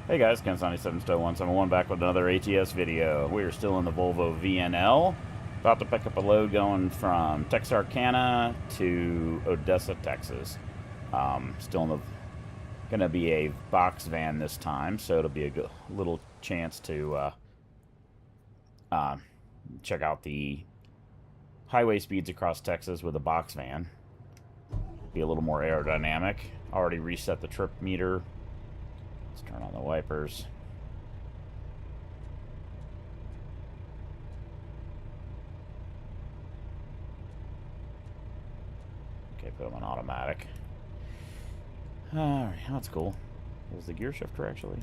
Hey guys, Ken77 back with another ATS video. We are still in the Volvo VNL. About to pick up a load going from Texarkana to Odessa, Texas. Still in the gonna be a box van this time, so it'll be a good, little chance to check out the highway speeds across Texas with a box van. Be a little more aerodynamic. Already reset the trip meter. Let's turn on the wipers. Okay, put them on automatic. Alright, that's cool. Was the gear shifter actually?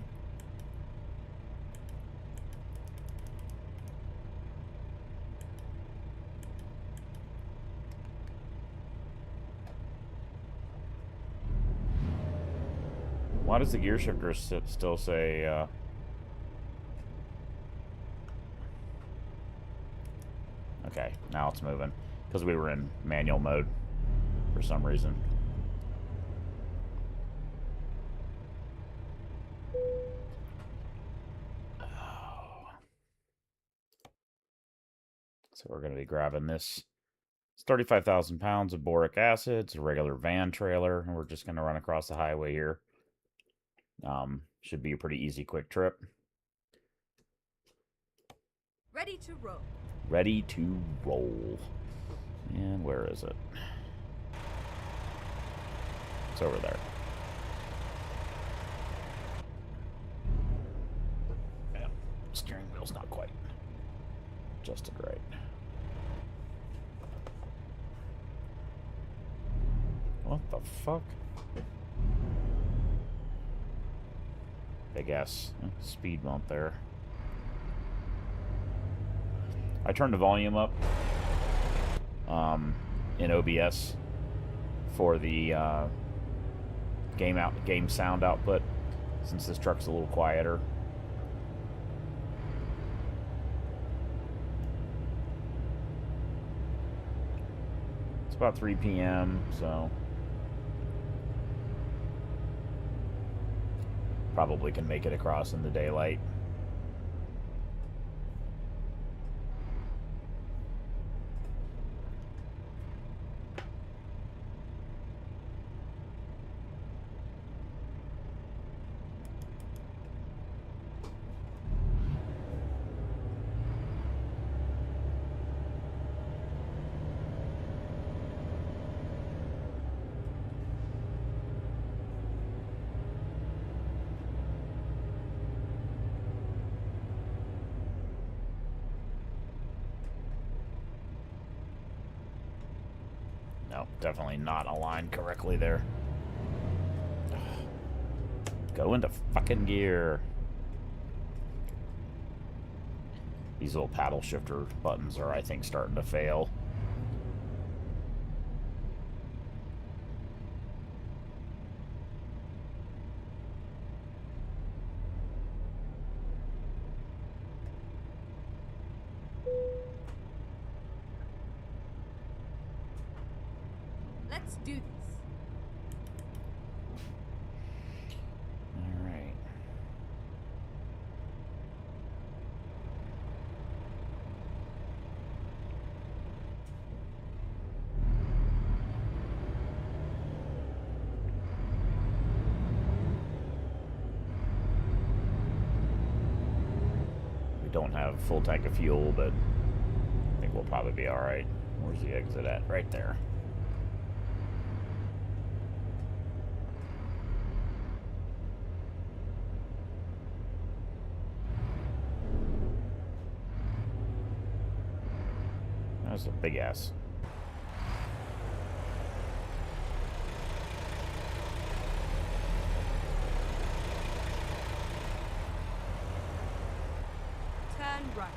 Why does the gear shifter still say, Okay, now it's moving. Because we were in manual mode for some reason. So we're going to be grabbing this. It's 35,000 pounds of boric acid. It's a regular van trailer. And we're just going to run across the highway here. Should be a pretty easy, quick trip. Ready to roll. Ready to roll. And where is it? It's over there. Yeah, steering wheel's not quite adjusted right. What the fuck? Big ass speed bump there. I turned the volume up in OBS for the game sound output, since this truck's a little quieter. It's about 3 p.m., so probably can make it across in the daylight. No, definitely not aligned correctly there. Go into fucking gear. These little paddle shifter buttons are, I think, starting to fail. Let's do this. All right. We don't have full tank of fuel, but I think we'll probably be all right. Where's the exit at? Right there. That's a big ass. Turn right.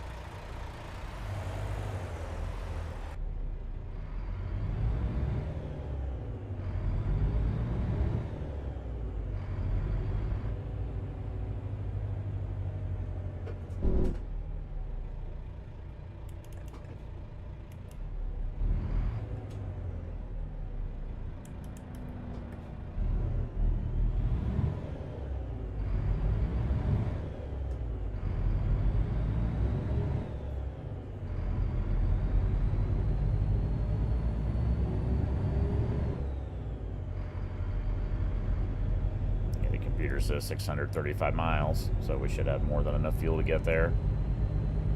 meter says 635 miles, so we should have more than enough fuel to get there.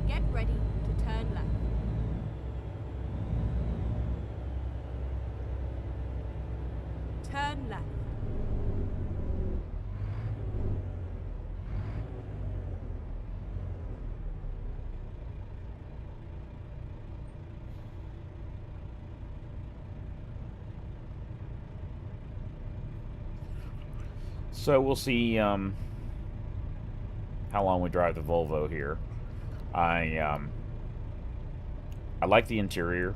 Get ready to turn left. Turn left. So we'll see how long we drive the Volvo here. I like the interior.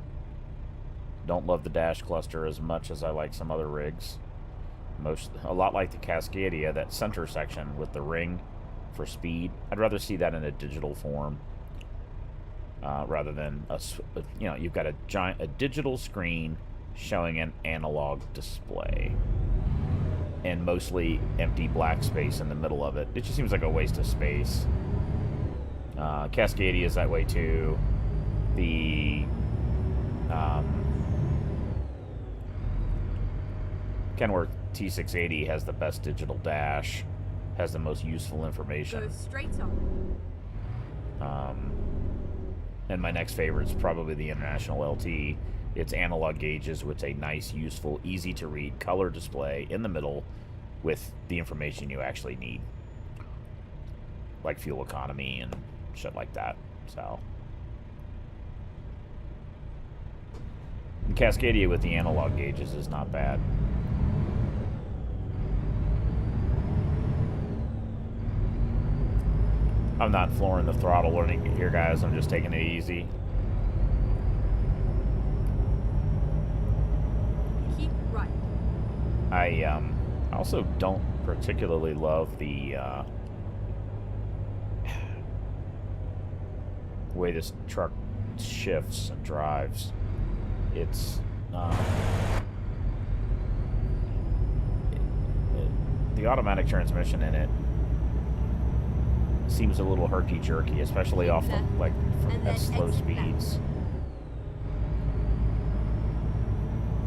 Don't love the dash cluster as much as I like some other rigs. A lot like the Cascadia, that center section with the ring for speed. I'd rather see that in a digital form rather than you've got a digital screen showing an analog display and mostly empty black space in the middle of it. It just seems like a waste of space. Cascadia is that way too. The Kenworth T680 has the best digital dash, has the most useful information. Go straight on. And my next favorite is probably the International LT. It's analog gauges with a nice, useful, easy to read color display in the middle with the information you actually need, like fuel economy and shit like that. So the Cascadia with the analog gauges is not bad. I'm not flooring the throttle or anything here, guys. I'm just taking it easy. Keep right. I also don't particularly love the way this truck shifts and drives. It's the automatic transmission in it seems a little herky-jerky, especially off of, like, at slow speeds.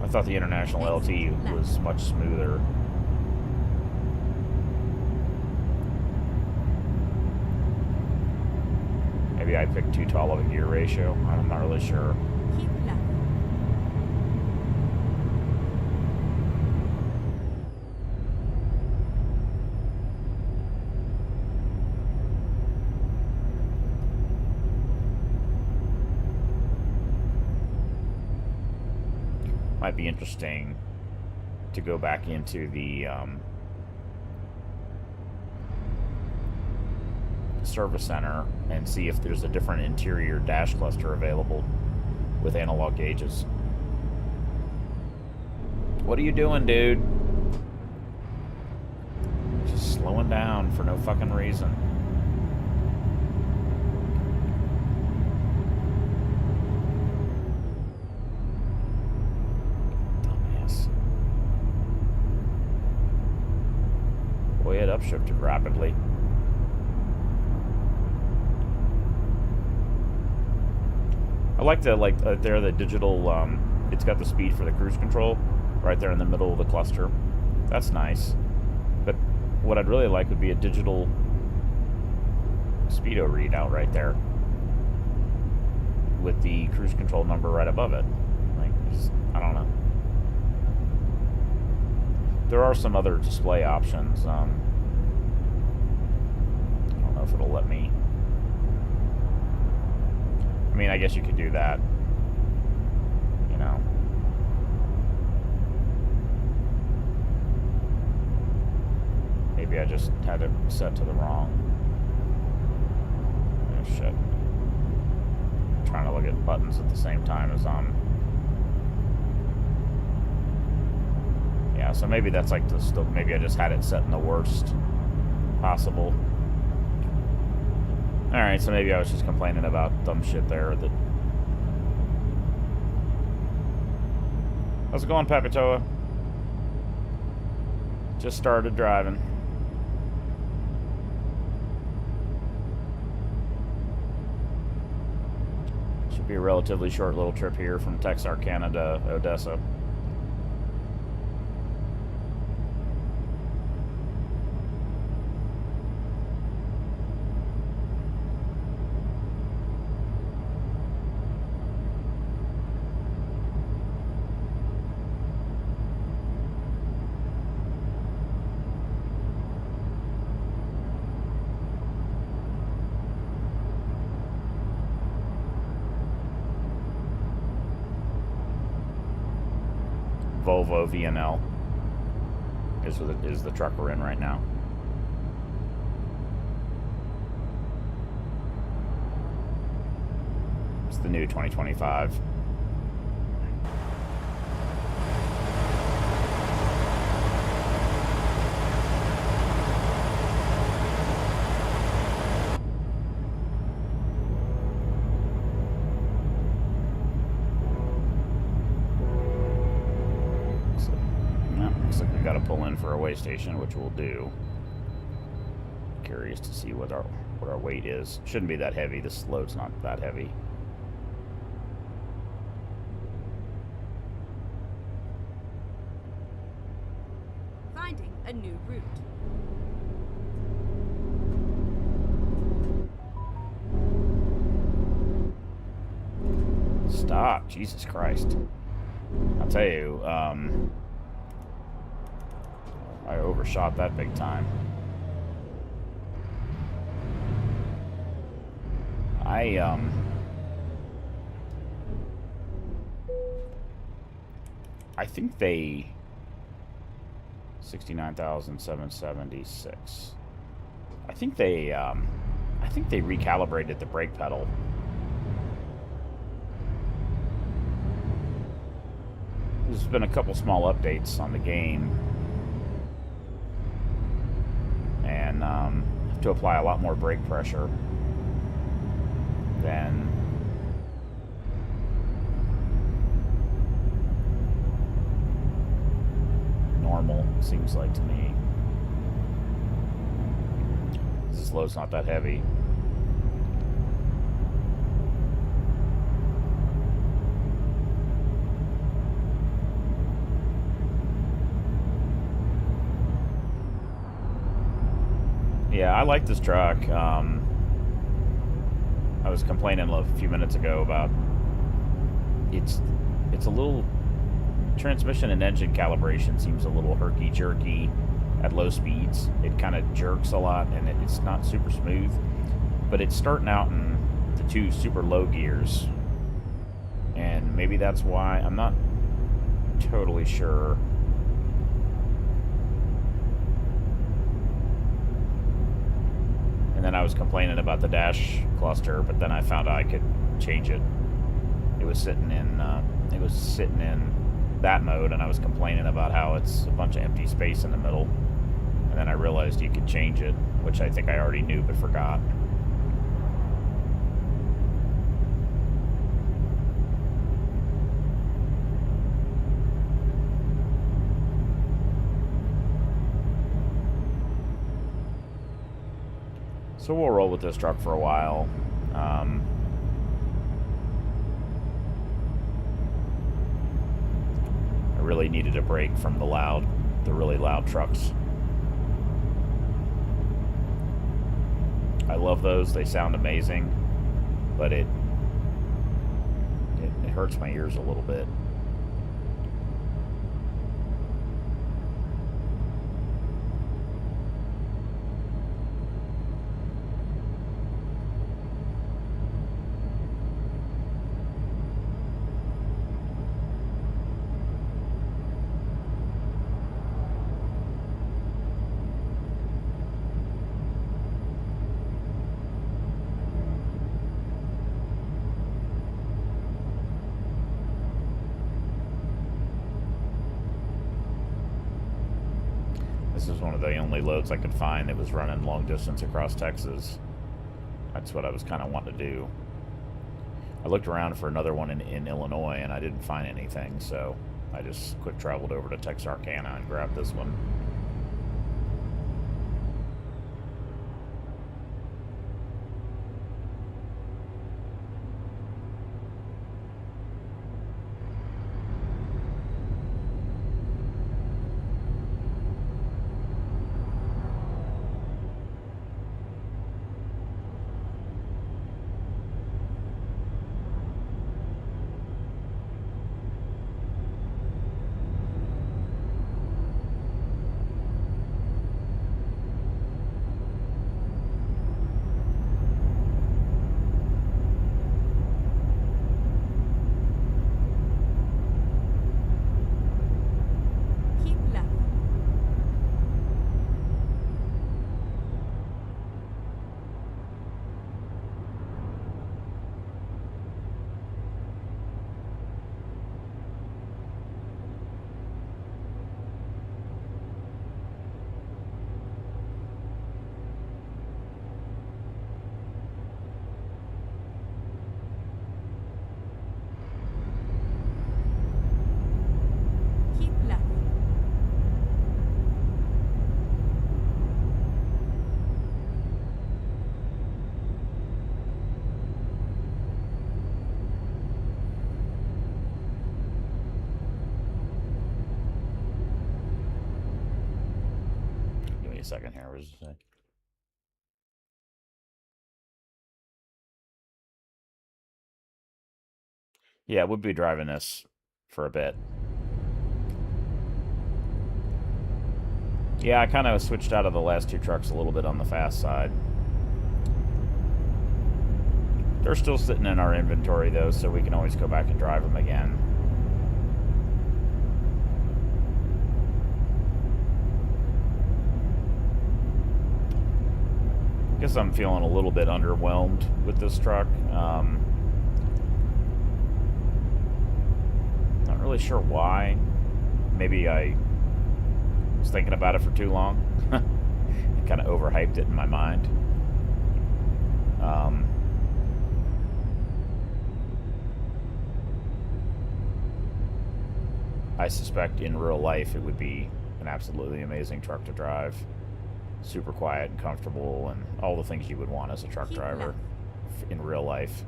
I thought the International LT was much smoother. Maybe I picked too tall of a gear ratio. I'm not really sure. Keep left. Might be interesting to go back into the service center and see if there's a different interior dash cluster available with analog gauges. What are you doing, dude? Just slowing down for no fucking reason. Boy, it upshifted rapidly. I like the digital, it's got the speed for the cruise control right there in the middle of the cluster. That's nice. But what I'd really like would be a digital speedo readout right there with the cruise control number right above it. Like, I don't know. There are some other display options. I don't know if it'll let me. I mean, I guess you could do that. You know. Maybe I just had it set to the wrong. Oh, shit. I'm trying to look at buttons at the same time as I'm. Yeah, so maybe that's like maybe I just had it set in the worst possible. Alright, so maybe I was just complaining about dumb shit there. How's it going, Papatoa? Just started driving. Should be a relatively short little trip here from Texarkana to Odessa. Volvo VNL is the truck we're in right now. It's the new 2025. Looks like we got to pull in for a weigh station, which we'll do. Curious to see what our weight is. Shouldn't be that heavy. This load's not that heavy. Finding a new route. Stop. Jesus Christ. I'll tell you, I overshot that big time. I think they 69,776. I think they recalibrated the brake pedal. There's been a couple small updates on the game, and have to apply a lot more brake pressure than normal, seems like to me. This load's not that heavy. Yeah, I like this truck. I was complaining a few minutes ago about it's a little transmission and engine calibration seems a little herky-jerky at low speeds. It kind of jerks a lot, and it's not super smooth. But it's starting out in the 2 super low gears, and maybe that's why. I'm not totally sure. And then I was complaining about the dash cluster, but then I found out I could change it. It was sitting in that mode, and I was complaining about how it's a bunch of empty space in the middle. And then I realized you could change it, which I think I already knew but forgot. So we'll roll with this truck for a while. I really needed a break from the really loud trucks. I love those. They sound amazing, but it hurts my ears a little bit. This is one of the only loads I could find that was running long distance across Texas. That's what I was kind of wanting to do. I looked around for another one in Illinois, and I didn't find anything, so I just quick traveled over to Texarkana and grabbed this one. second here. What does it say? Yeah, we'll be driving this for a bit. Yeah, I kind of switched out of the last two trucks a little bit on the fast side. They're still sitting in our inventory, though, so we can always go back and drive them again. I guess I'm feeling a little bit underwhelmed with this truck. Not really sure why. Maybe I was thinking about it for too long. And kind of overhyped it in my mind. I suspect in real life it would be an absolutely amazing truck to drive. Super quiet and comfortable and all the things you would want as a truck driver in real life.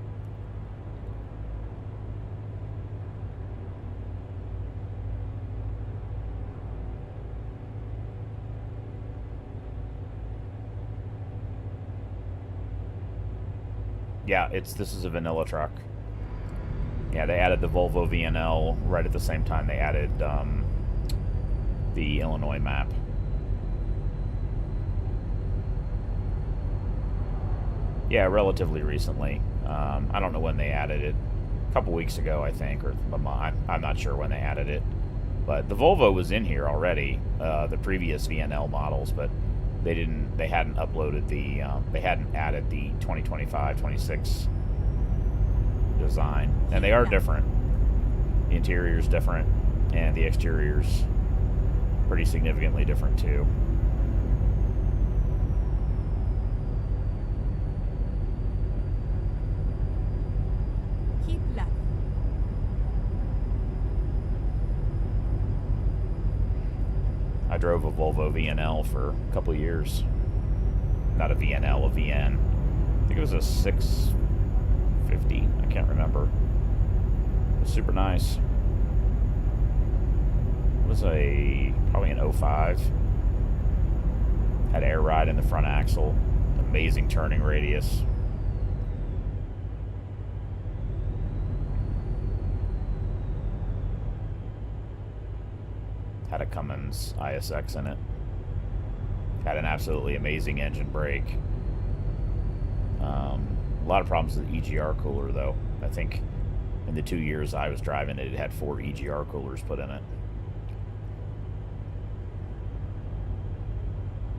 Yeah, this is a vanilla truck. Yeah, they added the Volvo VNL right at the same time they added the Illinois map. Yeah, relatively recently. I don't know when they added it. A couple weeks ago, I think, or I'm not sure when they added it. But the Volvo was in here already, the previous VNL models, but they hadn't uploaded they hadn't added the 2025-26 design. And they are different. The interior's different, and the exterior's pretty significantly different too. Keep left. I drove a Volvo VNL for a couple of years. Not a VNL, a VN. I think it was a 650. I can't remember. It was super nice. It was probably an 05. Had air ride in the front axle. Amazing turning radius. Had a Cummins ISX in it. Had an absolutely amazing engine brake. A lot of problems with the EGR cooler, though. I think in the 2 years I was driving it, it had 4 EGR coolers put in it.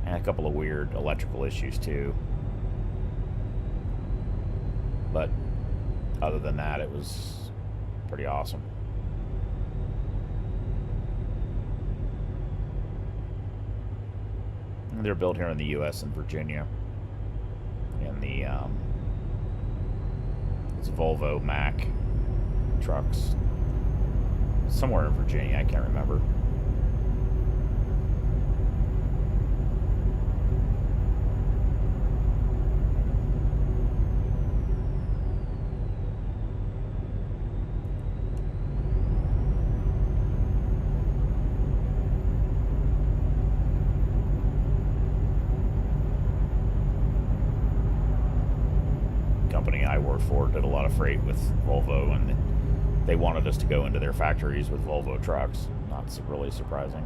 And a couple of weird electrical issues, too. But other than that, it was pretty awesome. They're built here in the U.S. in Virginia. In the it's Volvo Mac trucks. Somewhere in Virginia, I can't remember. Company I worked for did a lot of freight with Volvo, and they wanted us to go into their factories with Volvo trucks. Not really surprising.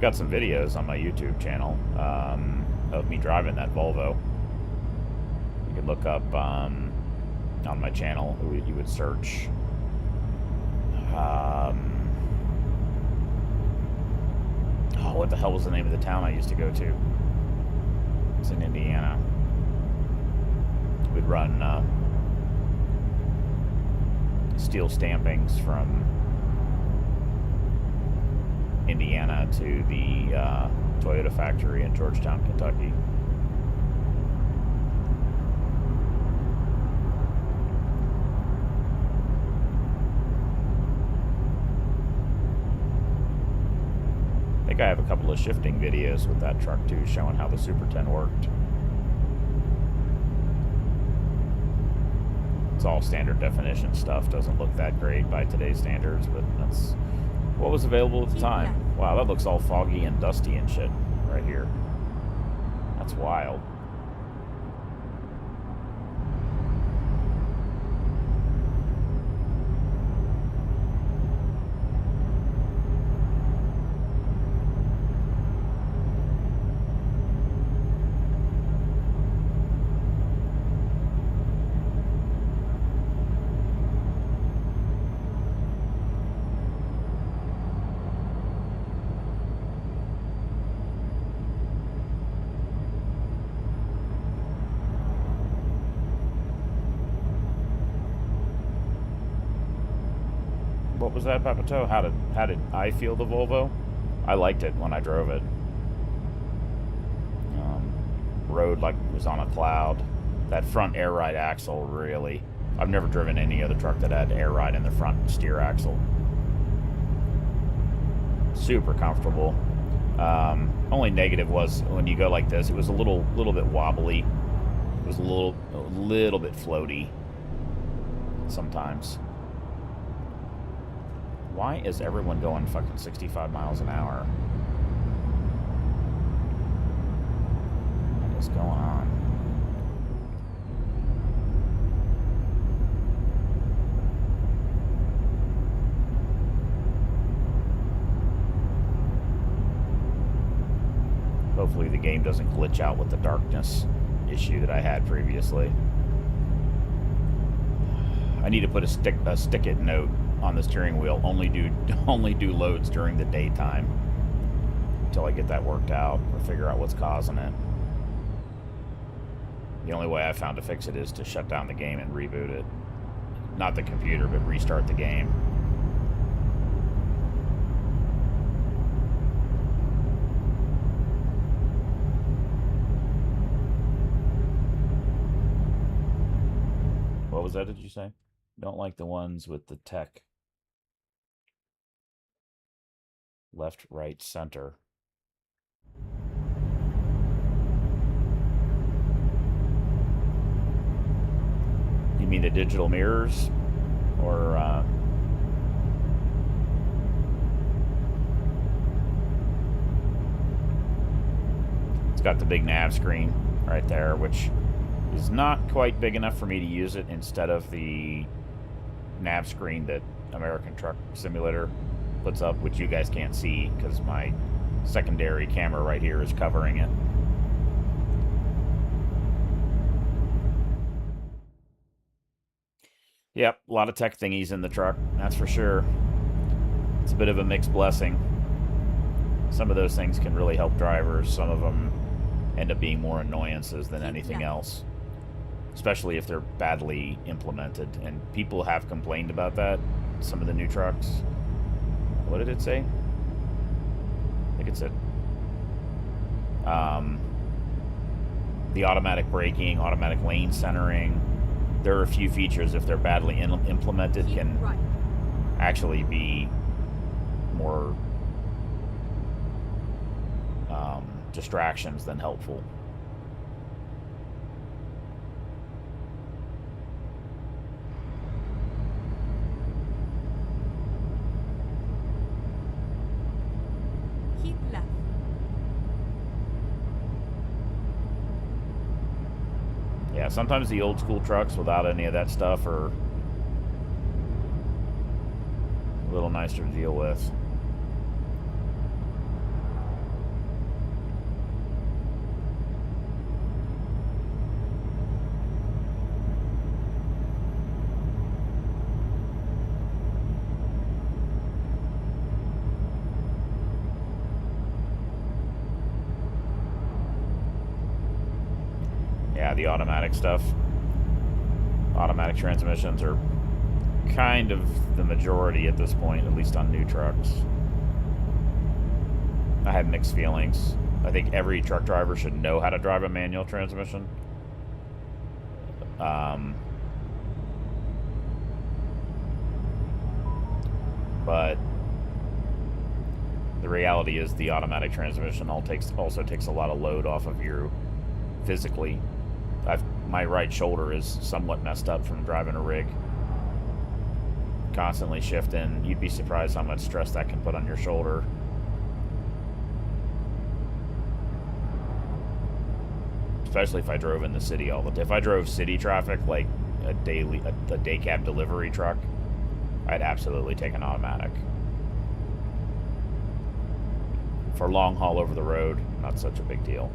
Got some videos on my YouTube channel of me driving that Volvo. You could look up on my channel. You would search oh, what the hell was the name of the town I used to go to? It's in Indiana. We'd run steel stampings from Indiana to the Toyota factory in Georgetown, Kentucky. I think I have a couple of shifting videos with that truck too, showing how the Super 10 worked. It's all standard definition stuff. Doesn't look that great by today's standards, but that's what was available at the time. Wow, that looks all foggy and dusty and shit right here. That's wild. What was that, Papato? How did I feel the Volvo? I liked it when I drove it. Rode like it was on a cloud. That front air ride axle, really. I've never driven any other truck that had air ride in the front steer axle. Super comfortable. Only negative was when you go like this, it was a little bit wobbly. It was a little bit floaty sometimes. Why is everyone going fucking 65 miles an hour? What is going on? Hopefully the game doesn't glitch out with the darkness issue that I had previously. I need to put a stick it note on the steering wheel. Only do loads during the daytime until I get that worked out or figure out what's causing it. The only way I found to fix it is to shut down the game and reboot it. Not the computer, but restart the game. What was that, did you say? Don't like the ones with the tech. Left, right, center. You mean the digital mirrors? Or, it's got the big nav screen right there, which is not quite big enough for me to use it instead of the nav screen that American Truck Simulator puts up, which you guys can't see because my secondary camera right here is covering it. Yep, a lot of tech thingies in the truck, that's for sure. It's a bit of a mixed blessing. Some of those things can really help drivers. Some of them end up being more annoyances than anything else, especially if they're badly implemented. And people have complained about that. Some of the new trucks. What did it say? I think it said the automatic braking, automatic lane centering. There are a few features, if they're badly implemented, can actually be more distractions than helpful. Keep left. Yeah, sometimes the old school trucks without any of that stuff are a little nicer to deal with. Yeah, the automatic stuff. Automatic transmissions are kind of the majority at this point, at least on new trucks. I have mixed feelings. I think every truck driver should know how to drive a manual transmission. But the reality is the automatic transmission also takes a lot of load off of you physically. My right shoulder is somewhat messed up from driving a rig. Constantly shifting. You'd be surprised how much stress that can put on your shoulder. Especially if I drove in the city all the time. If I drove city traffic, like a day cab delivery truck, I'd absolutely take an automatic. For long haul over the road, not such a big deal.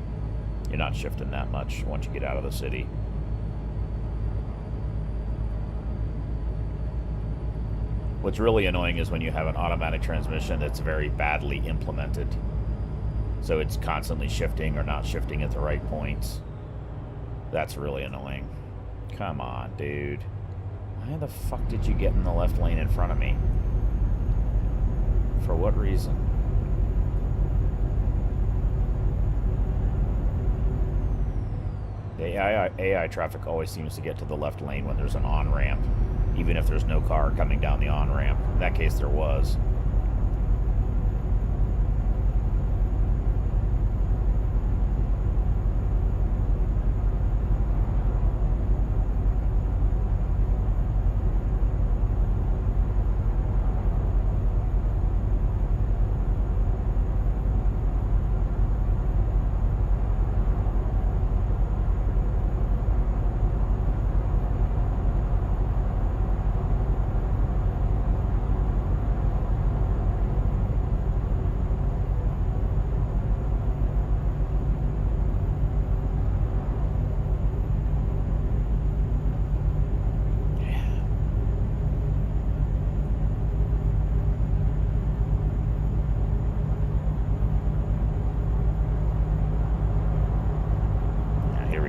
You're not shifting that much once you get out of the city. What's really annoying is when you have an automatic transmission that's very badly implemented. So it's constantly shifting or not shifting at the right points. That's really annoying. Come on, dude. Why the fuck did you get in the left lane in front of me? For what reason? The AI traffic always seems to get to the left lane when there's an on-ramp, even if there's no car coming down the on-ramp. In that case, there was.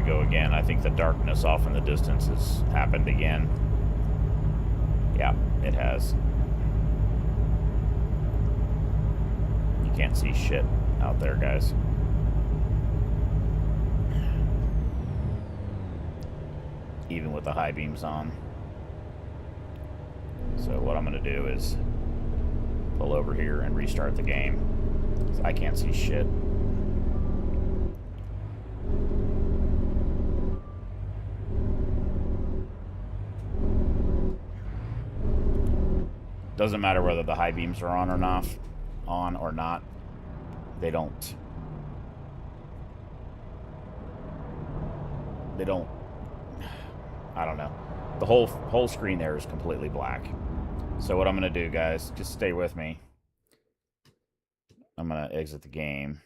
Again, I think the darkness off in the distance has happened again. Yeah, it has. You can't see shit out there, guys. Even with the high beams on. So what I'm going to do is pull over here and restart the game. I can't see shit. Doesn't matter whether the high beams are on or not. They don't. I don't know. The whole screen there is completely black. So what I'm gonna do, guys, just stay with me. I'm gonna exit the game,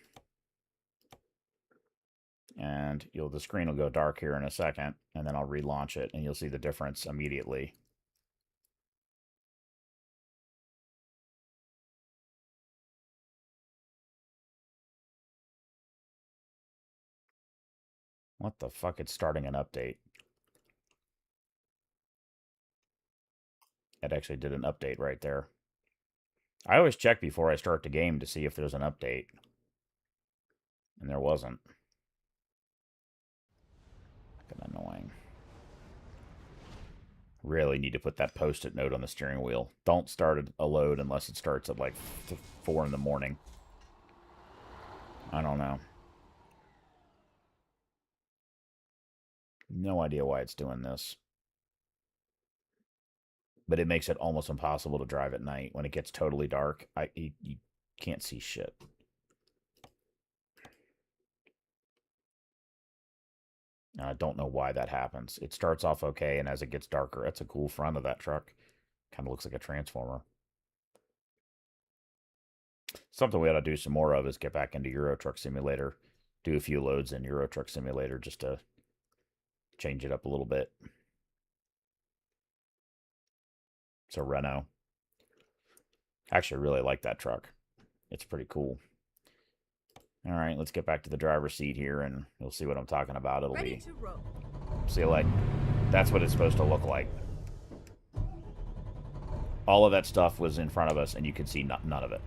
and the screen will go dark here in a second, and then I'll relaunch it, and you'll see the difference immediately. What the fuck? It's starting an update. It actually did an update right there. I always check before I start the game to see if there's an update. And there wasn't. Fucking annoying. Really need to put that post-it note on the steering wheel. Don't start a load unless it starts at like 4 in the morning. I don't know. No idea why it's doing this. But it makes it almost impossible to drive at night. When it gets totally dark, you can't see shit. I don't know why that happens. It starts off okay, and as it gets darker, that's a cool front of that truck. Kind of looks like a transformer. Something we ought to do some more of is get back into Euro Truck Simulator. Do a few loads in Euro Truck Simulator just to change it up a little bit. It's a Renault. I actually really like that truck. It's pretty cool. All right, let's get back to the driver's seat here, and you'll see what I'm talking about. It'll be... See, like, that's what it's supposed to look like. All of that stuff was in front of us, and you could see none of it.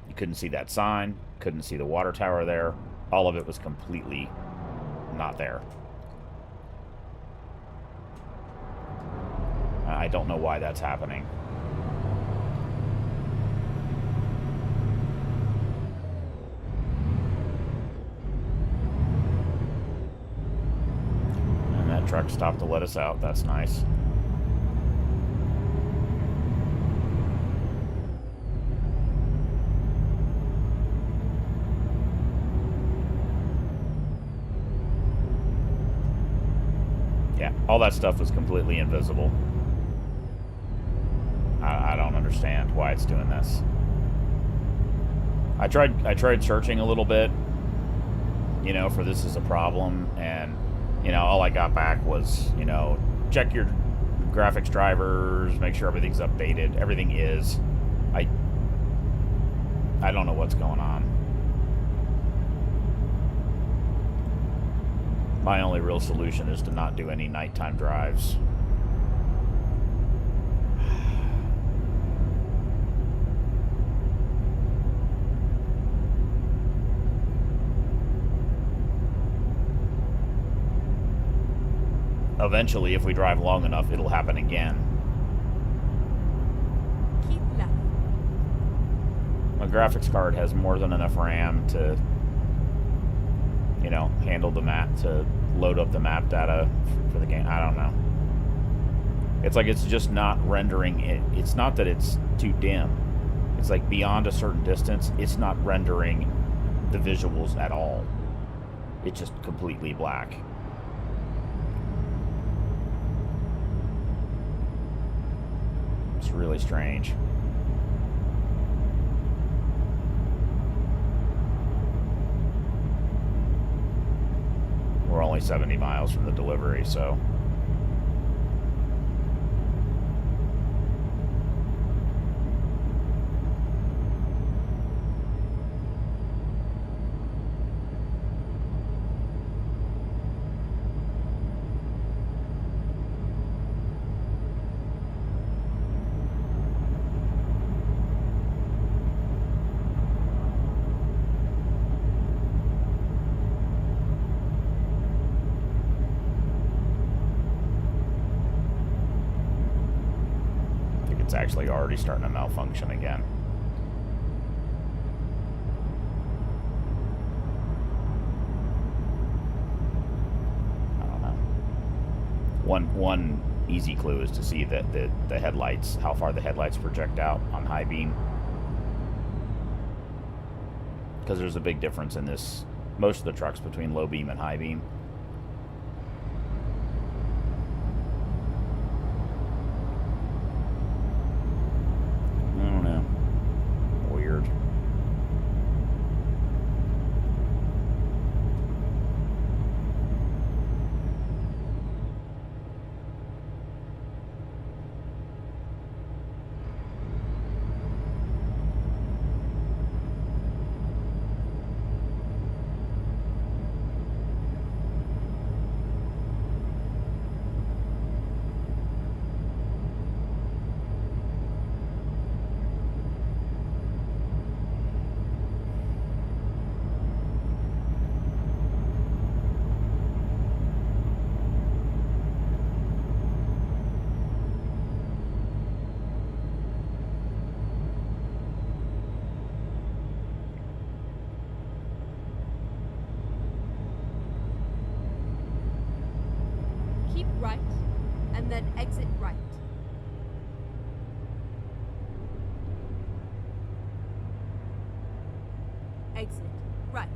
You couldn't see that sign, couldn't see the water tower there. All of it was completely not there. I don't know why that's happening. And that truck stopped to let us out. That's nice. Yeah, all that stuff was completely invisible. I don't understand why it's doing this. I tried searching a little bit, you know, for this as a problem, and, you know, all I got back was, you know, check your graphics drivers, make sure everything's updated. Everything is. I don't know what's going on. My only real solution is to not do any nighttime drives. Eventually, if we drive long enough, it'll happen again. Keep left. My graphics card has more than enough RAM to, you know, handle the map, to load up the map data for the game. I don't know. It's like it's just not rendering it. It's not that it's too dim. It's like beyond a certain distance, it's not rendering the visuals at all. It's just completely black. It's really strange. We're only 70 miles from the delivery, so... it's actually already starting to malfunction again. I don't know. One easy clue is to see that the headlights, how far the headlights project out on high beam. Because there's a big difference in this, most of the trucks, between low beam and high beam. Keep right, and then exit right. Exit right.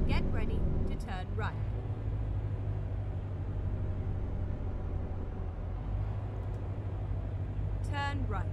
Get ready to turn right. Turn right.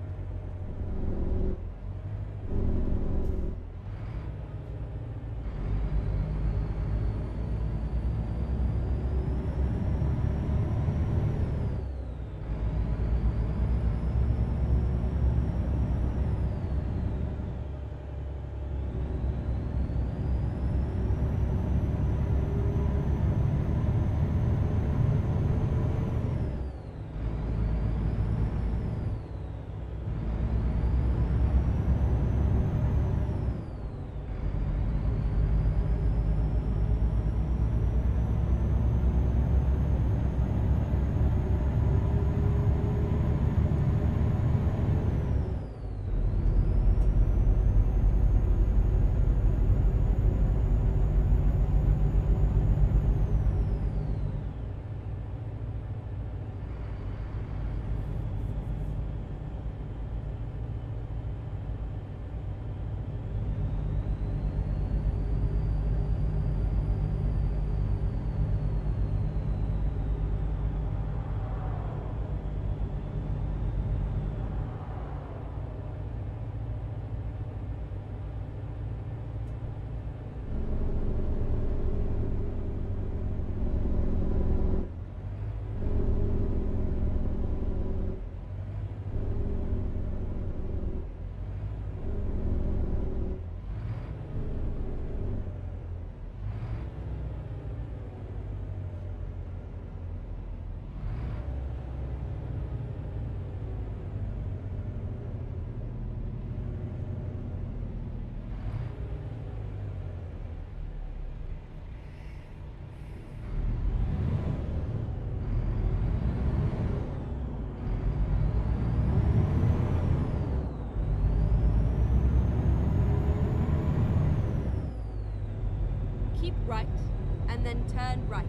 and then turn right.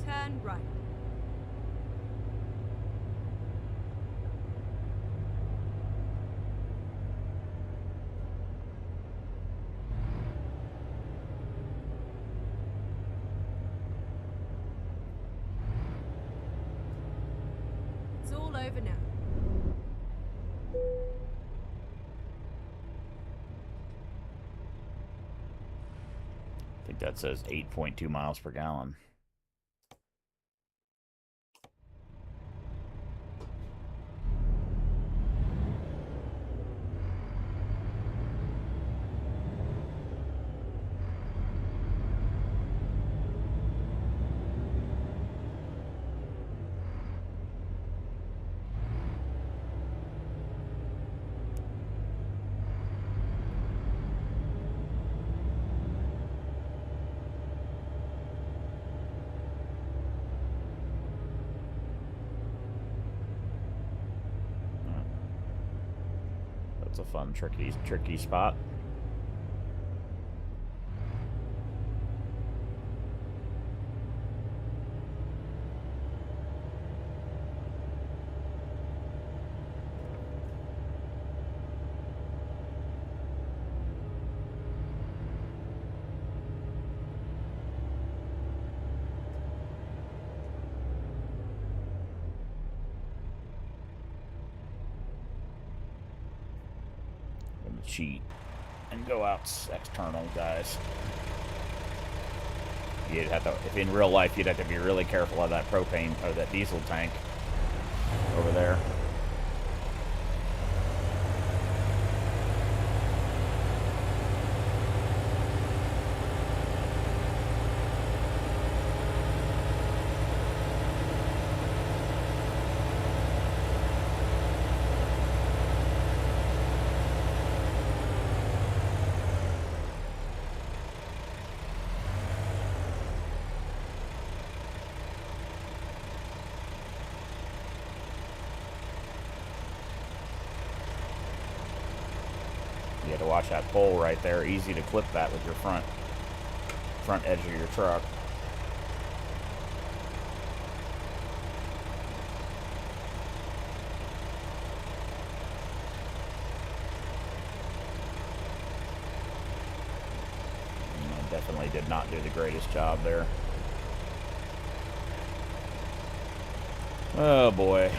Turn right. It's all over now. I think that says 8.2 miles per gallon. That's a fun, tricky spot. Cheat and go out external, guys. You'd have to, if in real life, you'd have to be really careful of that propane or that diesel tank over there. You have to watch that pole right there. Easy to clip that with your front edge of your truck. I definitely did not do the greatest job there. Oh boy.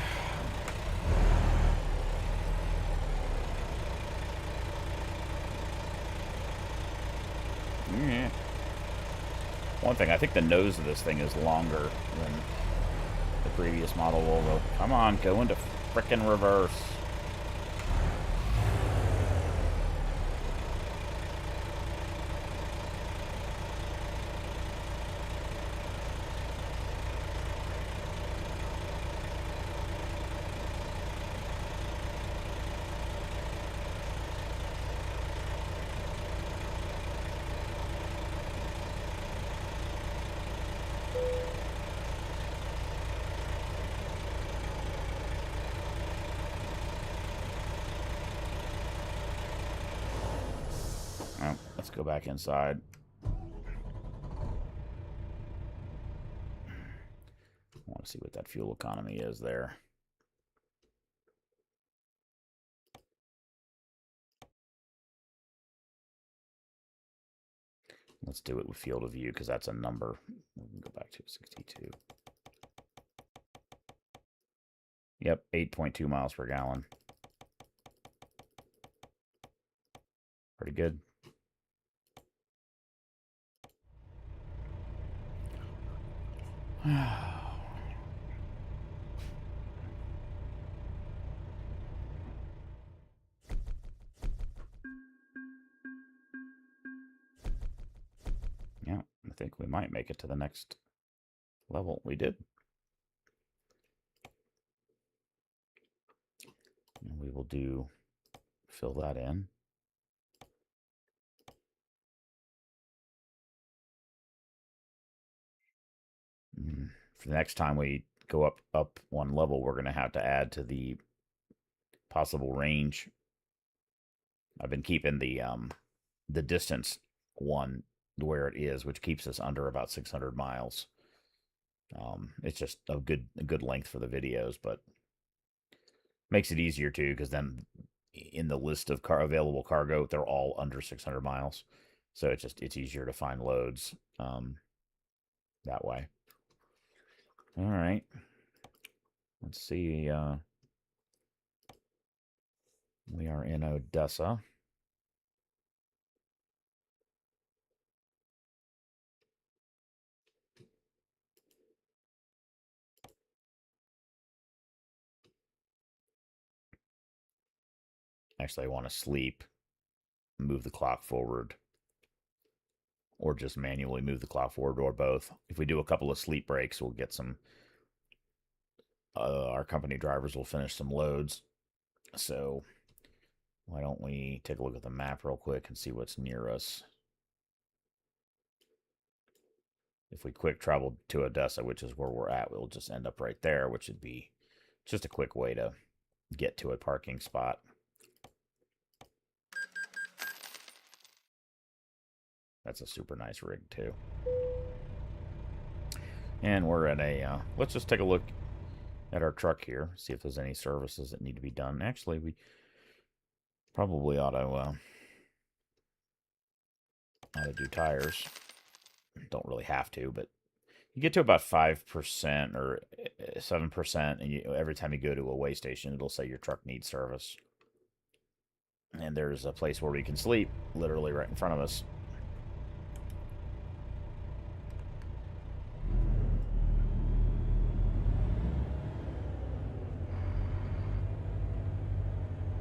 Yeah. One thing, I think the nose of this thing is longer than the previous model Volvo. Come on, go into frickin' reverse. Oh, let's go back inside. I want to see what that fuel economy is there. Let's do it with field of view because that's a number. We can go back to 62. Yep, 8.2 miles per gallon. Pretty good. Yeah, I think we might make it to the next level. We did. And we will fill that in. For the next time we go up one level, we're going to have to add to the possible range. I've been keeping the the distance one where it is, which keeps us under about 600 miles. It's just a good length for the videos, but makes it easier too, because then in the list of available cargo, they're all under 600 miles. So it's easier to find loads that way. All right. Let's see. We are in Odessa. Actually, I want to sleep, move the clock forward, or just manually move the clock forward, or both. If we do a couple of sleep breaks, we'll get some. Our company drivers will finish some loads. So why don't we take a look at the map real quick and see what's near us? If we quick travel to Odessa, which is where we're at, we'll just end up right there, which would be just a quick way to get to a parking spot. That's a super nice rig too. And we're at a, let's just take a look at our truck here, see if there's any services that need to be done. Actually, we probably ought to do tires. Don't really have to, but you get to about 5% or 7%, and every time you go to a weigh station, it'll say your truck needs service. And there's a place where we can sleep, literally right in front of us.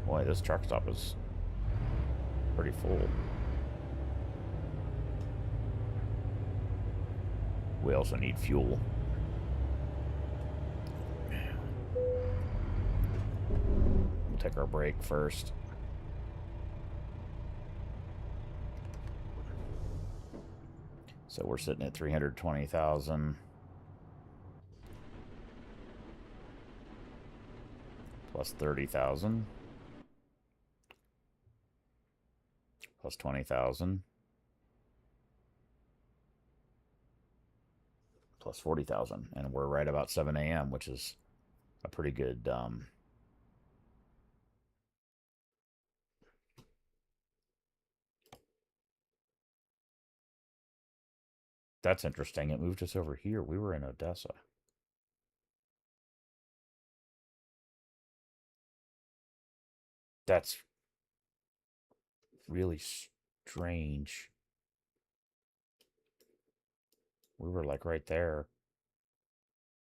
Boy, this truck stop is pretty full. We also need fuel. We'll take our break first. So we're sitting at 320,000. Plus 30,000. Plus 20,000. Plus 40,000. And we're right about 7 a.m., which is a pretty good... That's interesting. It moved us over here. We were in Odessa. That's really strange. We were like right there.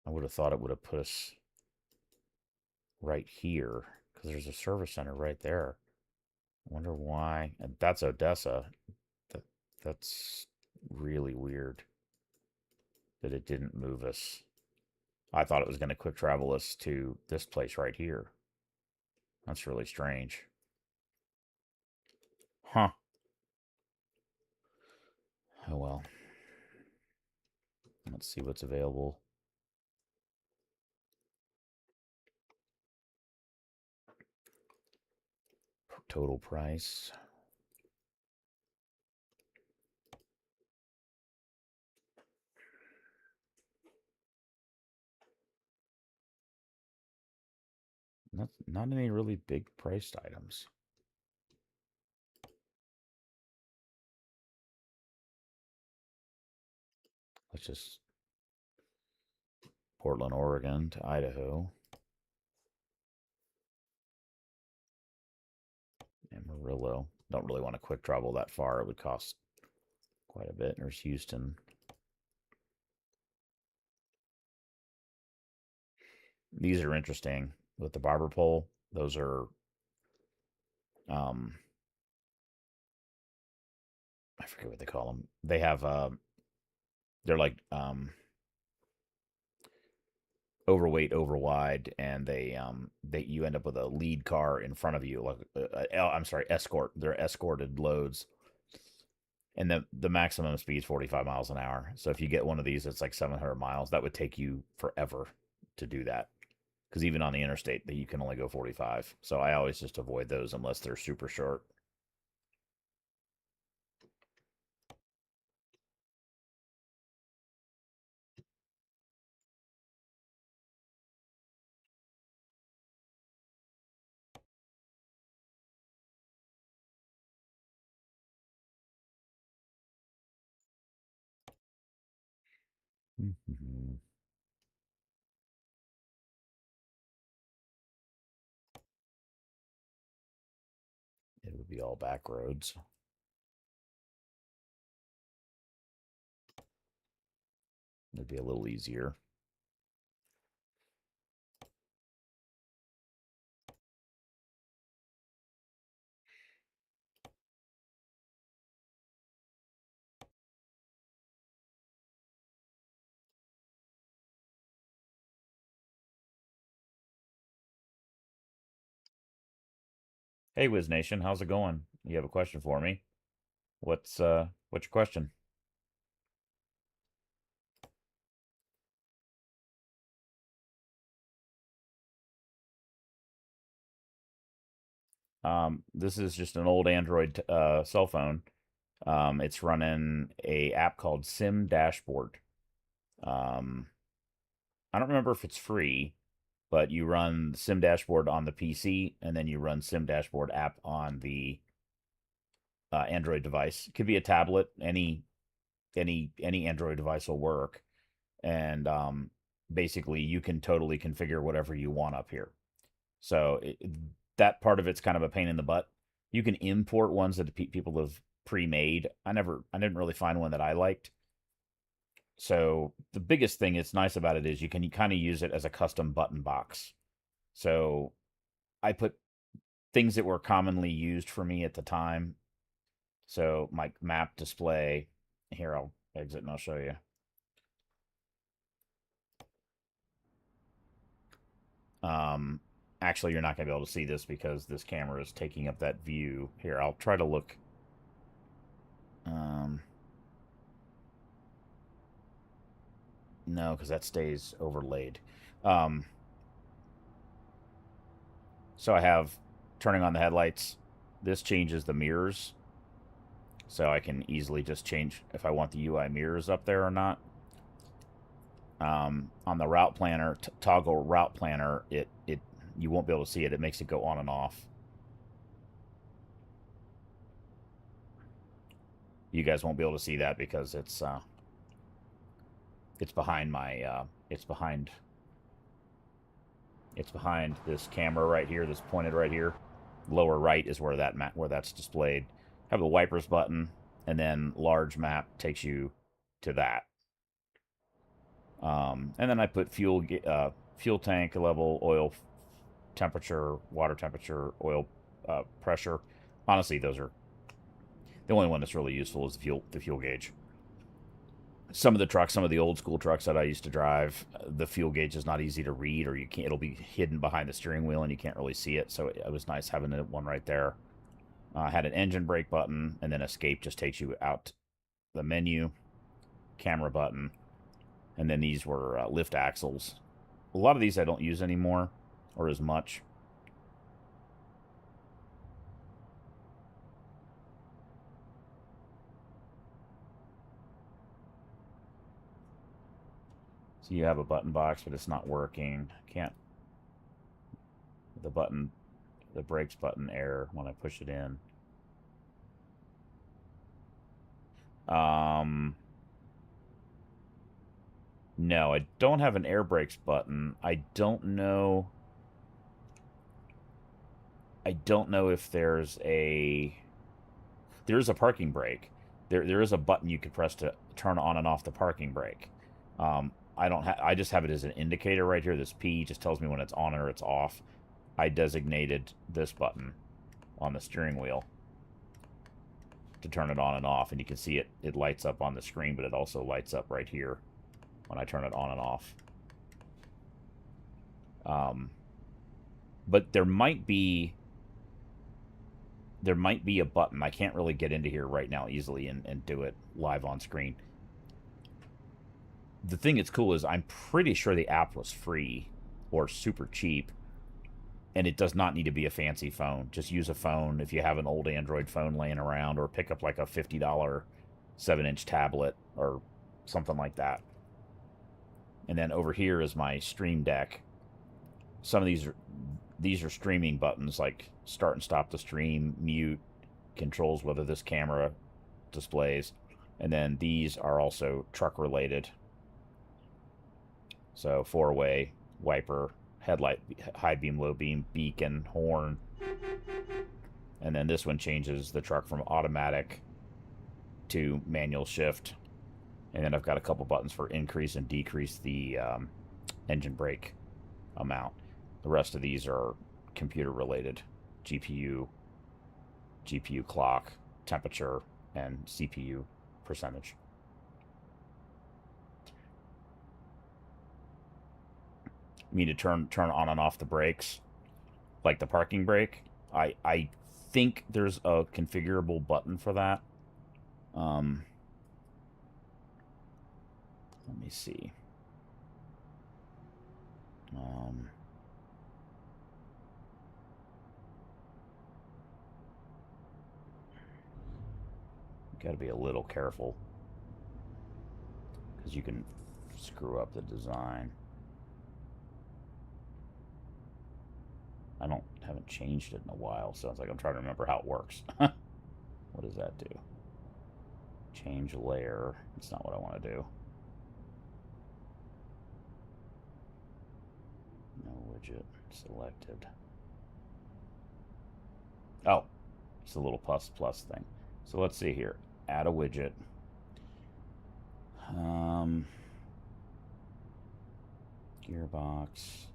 I would have thought it would have put us right here because there's a service center right there. I wonder why. And that's Odessa. That's really weird that it didn't move us. I thought it was going to quick travel us to this place right here. That's really strange. Huh. Oh well. Let's see what's available. Total price. Not any really big priced items. Let's just Portland, Oregon to Idaho. Amarillo. Don't really want to quick travel that far. It would cost quite a bit. There's Houston. These are interesting with the barber pole. Those are I forget what they call them. They have they're like overweight, over wide, and they you end up with a lead car in front of you, like I'm sorry, escort. They're escorted loads, and the maximum speed is 45 miles an hour. So if you get one of these, it's like 700 miles. That would take you forever to do that, because even on the interstate, that you can only go 45. So I always just avoid those unless they're super short. Mm-hmm. It would be all back roads. It'd be a little easier. Hey, Wiz Nation, how's it going? You have a question for me? What's your question? This is just an old Android cell phone. It's running a app called Sim Dashboard. Um, I don't remember if it's free, but you run Sim Dashboard on the PC, and then you run Sim Dashboard app on the Android device. It could be a tablet. Any Android device will work, and basically you can totally configure whatever you want up here. So that part of it's kind of a pain in the butt. You can import ones that people have pre-made. I didn't really find one that I liked. So the biggest thing that's nice about it is you can kind of use it as a custom button box. So I put things that were commonly used for me at the time. So my map display. Here, I'll exit and I'll show you. Actually, you're not going to be able to see this because this camera is taking up that view. Here, I'll try to look. No, because that stays overlaid. Um, so I have turning on the headlights. This changes the mirrors. So I can easily just change if I want the UI mirrors up there or not. On the route planner, toggle route planner, it you won't be able to see it. It makes it go on and off. You guys won't be able to see that because it's behind my it's behind this camera right here, this pointed right here. Lower right is where that's displayed. Have the wipers button, and then large map takes you to that. And then I put fuel tank level, oil temperature, water temperature, oil pressure. Honestly, those are the only one that's really useful is the fuel gauge. Some of the old school trucks that I used to drive, the fuel gauge is not easy to read, or it'll be hidden behind the steering wheel and you can't really see it. So it was nice having one right there. I had an engine brake button, and then escape just takes you out the menu, camera button, and then these were lift axles. A lot of these I don't use anymore, or as much. So you have a button box, but it's not working. Can't the brakes button error when I push it in. No, I don't have an air brakes button. I don't know if there's a parking brake. There is a button you could press to turn on and off the parking brake. I just have it as an indicator right here. This P just tells me when it's on or it's off. I designated this button on the steering wheel to turn it on and off, and you can see it lights up on the screen, but it also lights up right here when I turn it on and off. But there might be a button. I can't really get into here right now easily and do it live on screen. The thing that's cool is I'm pretty sure the app was free or super cheap, and it does not need to be a fancy phone. Just use a phone if you have an old Android phone laying around, or pick up like a $50 7-inch tablet or something like that. And then over here is my Stream Deck. Some of these are streaming buttons, like start and stop the stream, mute, controls whether this camera displays. And then these are also truck related. So four-way, wiper, headlight, high beam, low beam, beacon, horn. And then this one changes the truck from automatic to manual shift. And then I've got a couple buttons for increase and decrease the engine brake amount. The rest of these are computer related. GPU clock, temperature, and CPU percentage. You need to turn on and off the brakes, like the parking brake. I think there's a configurable button for that. Let me see. Got to be a little careful because you can screw up the design. Haven't changed it in a while, so it's like I'm trying to remember how it works. What does that do? Change layer. It's not what I want to do. No widget selected. Oh, it's a little plus thing. So let's see here. Add a widget. Gearbox.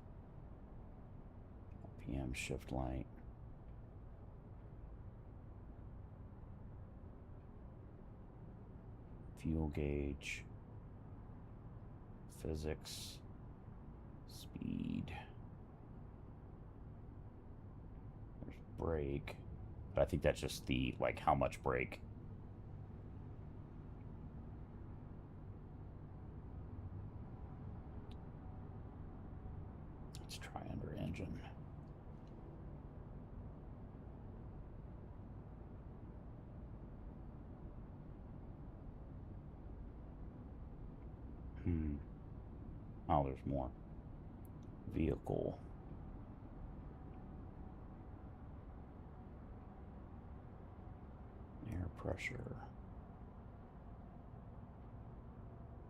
PM shift light. Fuel gauge. Physics. Speed. There's brake. But I think that's just the, like, how much brake. Let's try under engine. Oh, there's more. Vehicle. Air pressure.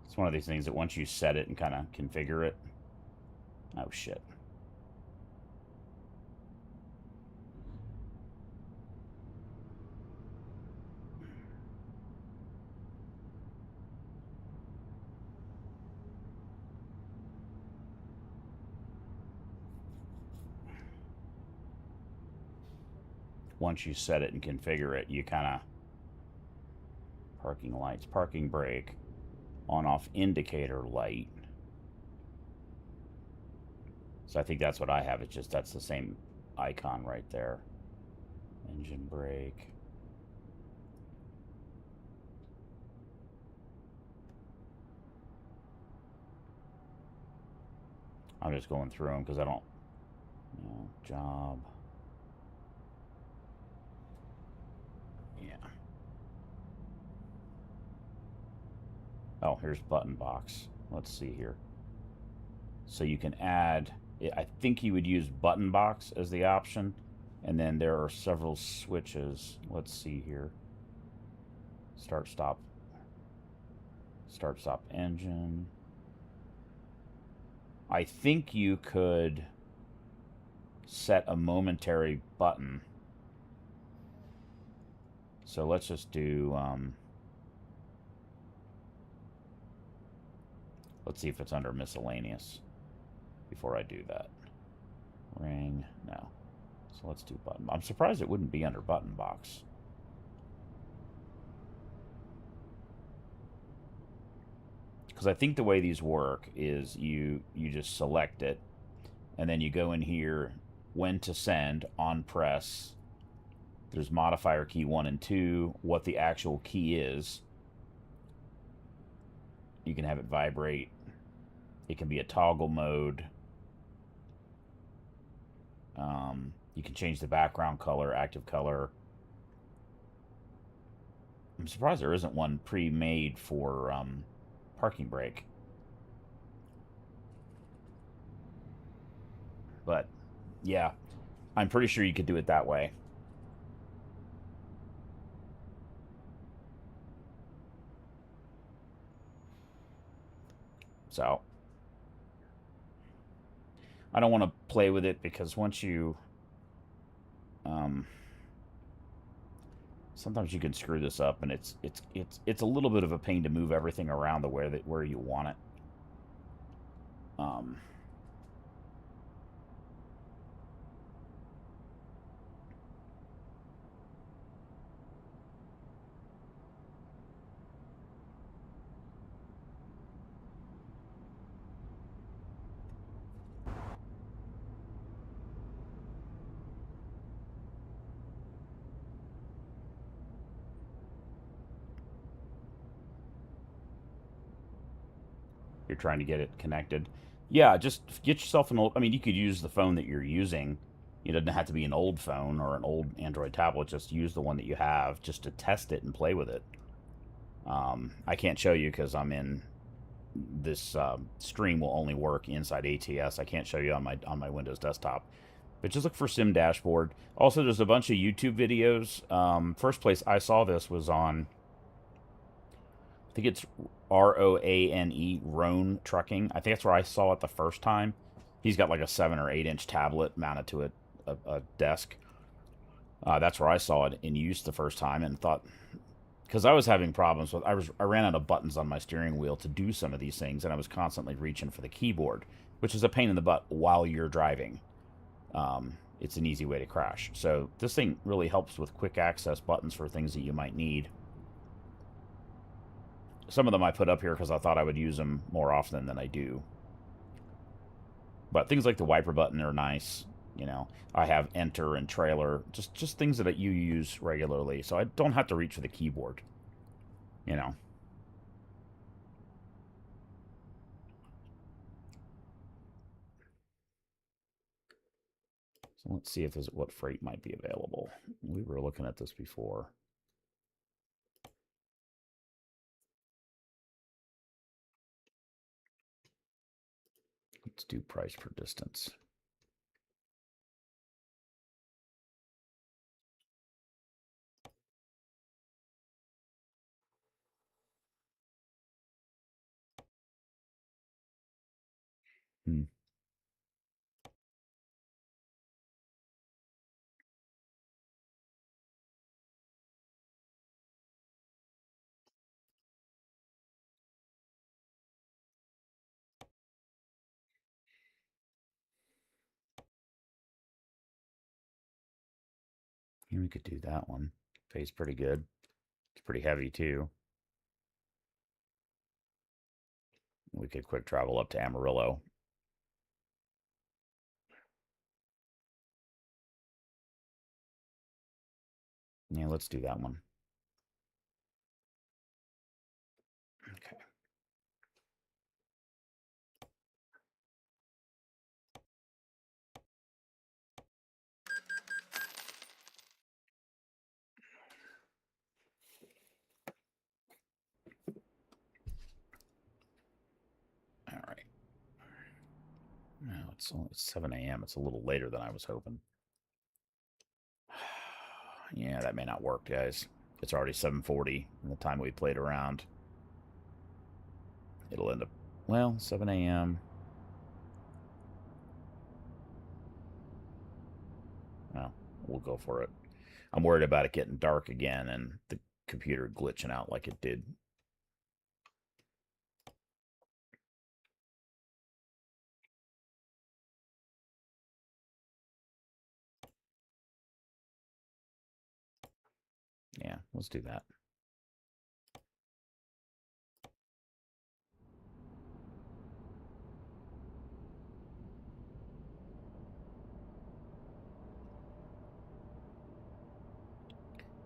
It's one of these things that once you set it and kind of configure it. Oh, shit. Once you set it and configure it, you kind of... Parking lights, parking brake, on-off indicator light. So I think that's what I have. It's just that's the same icon right there. Engine brake. I'm just going through them because I don't... You know, job... Oh, here's button box. Let's see here. So you can add, I think you would use button box as the option. And then there are several switches. Let's see here. Start, stop. Start, stop engine. I think you could set a momentary button. So let's just do... let's see if it's under miscellaneous before I do that. Ring, no. So let's do button. I'm surprised it wouldn't be under button box. Because I think the way these work is you just select it, and then you go in here, when to send, on press. There's modifier key 1 and 2, what the actual key is. You can have it vibrate. It can be a toggle mode. You can change the background color, active color. I'm surprised there isn't one pre-made for parking brake. But, yeah, I'm pretty sure you could do it that way. So, I don't want to play with it because once you... sometimes you can screw this up, and it's a little bit of a pain to move everything around the where you want it. You're trying to get it connected. Yeah, just get yourself an old... I mean, you could use the phone that you're using. It doesn't have to be an old phone or an old Android tablet. Just use the one that you have just to test it and play with it. I can't show you because I'm in... This stream will only work inside ATS. I can't show you on my Windows desktop. But just look for Sim Dashboard. Also, there's a bunch of YouTube videos. First place I saw this was on... I think it's Roane, Roan Trucking. I think that's where I saw it the first time. He's got like a 7 or 8 inch tablet mounted to a desk. That's where I saw it in use the first time and thought, because I was having problems with, I ran out of buttons on my steering wheel to do some of these things, and I was constantly reaching for the keyboard, which is a pain in the butt while you're driving. It's an easy way to crash. So this thing really helps with quick access buttons for things that you might need. Some of them I put up here because I thought I would use them more often than I do. But things like the wiper button are nice. You know, I have enter and trailer, just things that you use regularly, so I don't have to reach for the keyboard. You know. So let's see if there's what freight might be available. We were looking at this before. Let's do price per distance. We could do that one. Pays pretty good. It's pretty heavy too. We could quick travel up to Amarillo. Yeah, let's do that one. Okay. All right. Now it's 7 a.m. It's a little later than I was hoping. Yeah, that may not work, guys. It's already 7:40 in the time we played around. It'll end up, well, 7 a.m. Well, we'll go for it. I'm worried about it getting dark again and the computer glitching out like it did. Yeah, let's do that.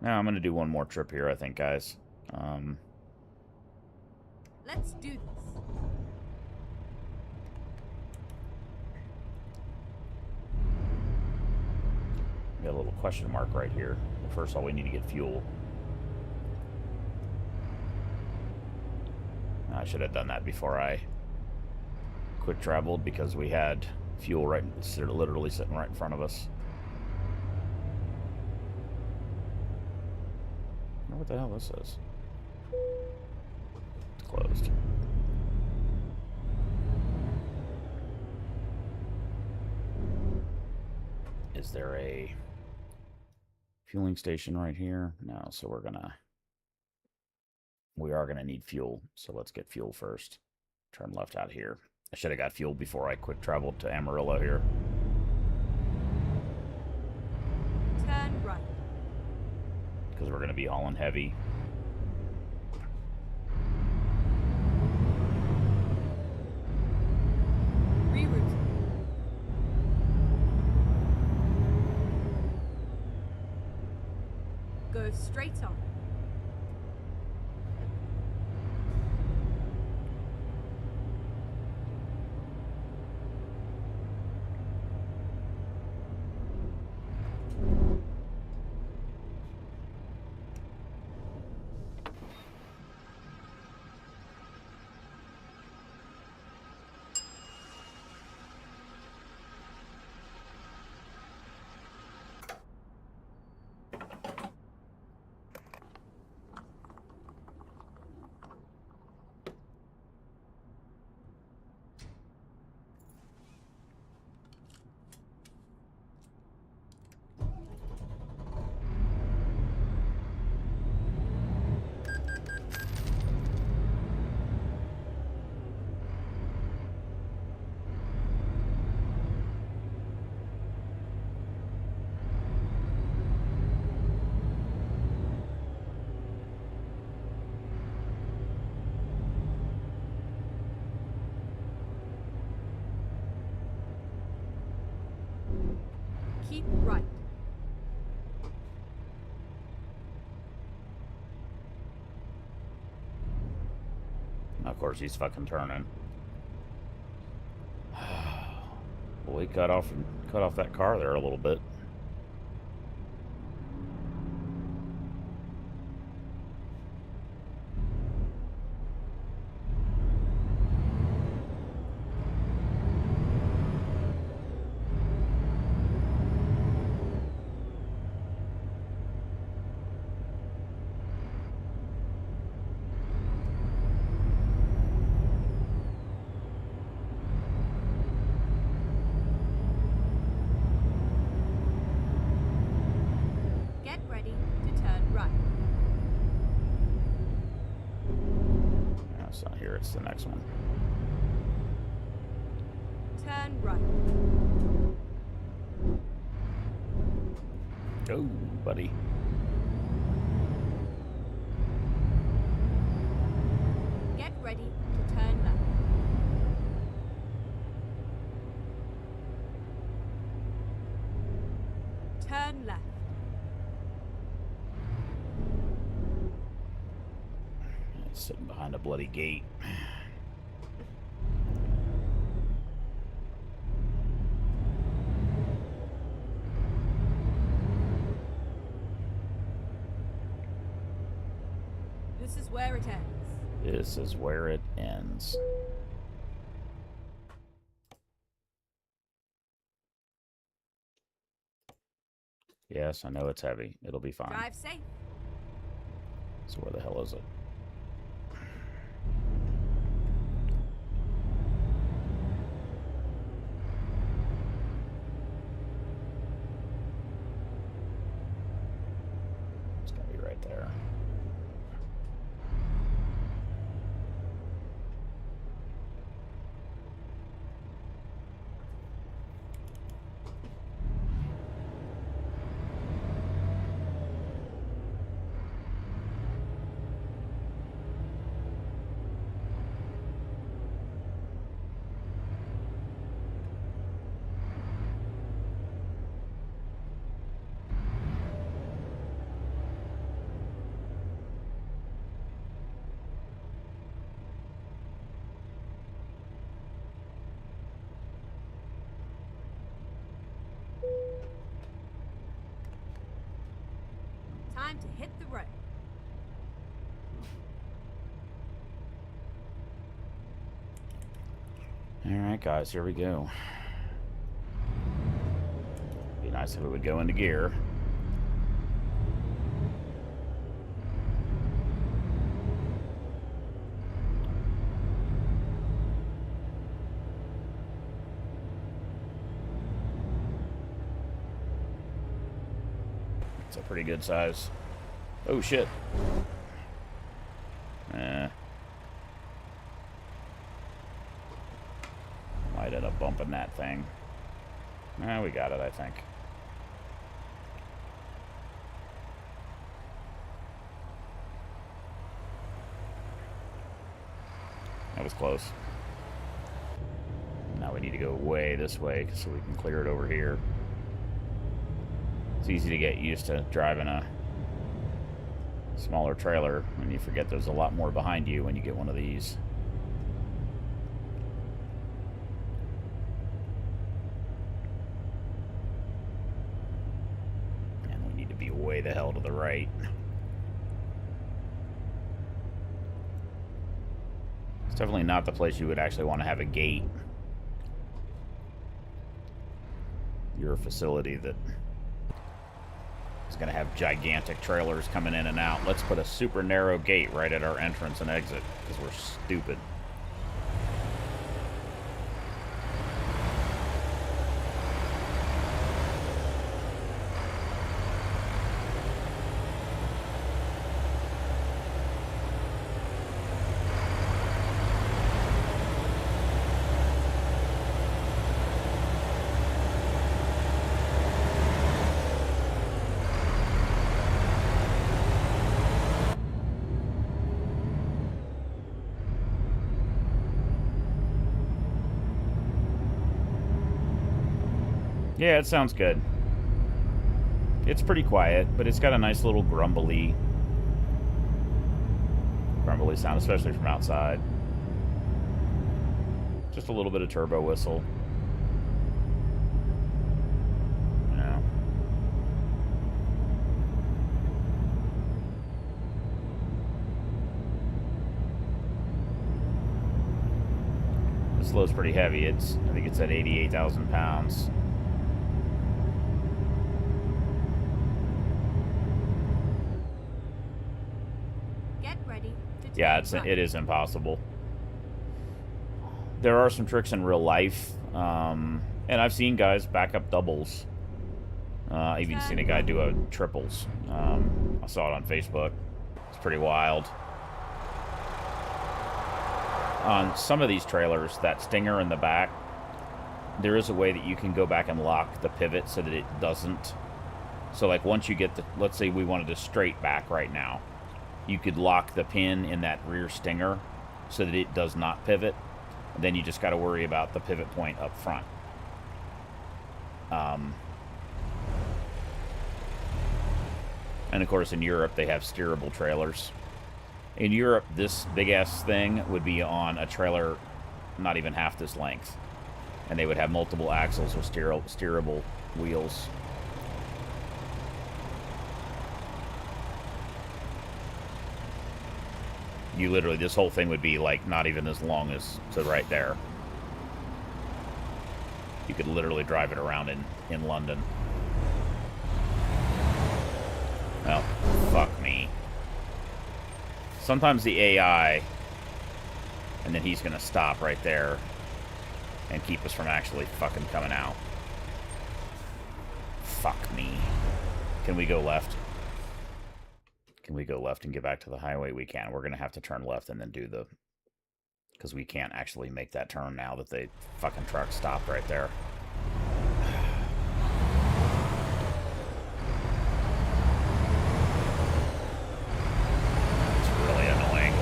Now I'm going to do one more trip here, I think, guys. Let's do this. Got a little question mark right here. First of all, we need to get fuel. I should have done that before I quick traveled because we had fuel right, literally sitting right in front of us. I wonder what the hell this is. It's closed. Is there a fueling station right here? No, so we are gonna need fuel. So let's get fuel first. Turn left out here. I should have got fuel before I quick traveled to Amarillo here. Turn right. Because we're gonna be hauling heavy. Reroute. Go straight on. Keep right. Of course, he's fucking turning. Well, he cut off that car there a little bit. Get ready to turn right. No, it's not here. It's the next one. Turn right. Oh, buddy. Get ready to turn left. Turn left. It's sitting behind a bloody gate. This is where it ends. This is where it ends. Yes, I know it's heavy. It'll be fine. Drive safe. So where the hell is it? It's gonna be right there. Time to hit the road. Alright guys, here we go. Be nice if it would go into gear. It's a pretty good size. Oh, shit. Might end up bumping that thing. We got it, I think. That was close. Now we need to go way this way so we can clear it over here. It's easy to get used to driving a smaller trailer when you forget there's a lot more behind you when you get one of these. And we need to be way the hell to the right. It's definitely not the place you would actually want to have a gate. You're a facility that is going to have gigantic trailers coming in and out. Let's put a super narrow gate right at our entrance and exit because we're stupid. Yeah, it sounds good. It's pretty quiet, but it's got a nice little grumbly sound, especially from outside. Just a little bit of turbo whistle. Yeah. This load's pretty heavy. I think it's at 88,000 pounds. Yeah, it is impossible. There are some tricks in real life, and I've seen guys back up doubles. I've even seen a guy do a triples. I saw it on Facebook. It's pretty wild. On some of these trailers, that stinger in the back, there is a way that you can go back and lock the pivot so that it doesn't. So, like, once you get the, let's say we wanted to straight back right now, you could lock the pin in that rear stinger so that it does not pivot. And then you just got to worry about the pivot point up front. And of course in Europe they have steerable trailers. In Europe this big ass thing would be on a trailer not even half this length. And they would have multiple axles with steerable wheels. You literally, this whole thing would be like not even as long as to right there. You could literally drive it around in London. Well, fuck me. Sometimes the AI, and then he's gonna stop right there and keep us from actually fucking coming out. Fuck me. Can we go left? Can we go left and get back to the highway? We can. We're going to have to turn left and then do the... Because we can't actually make that turn now that the fucking truck stopped right there. It's really annoying.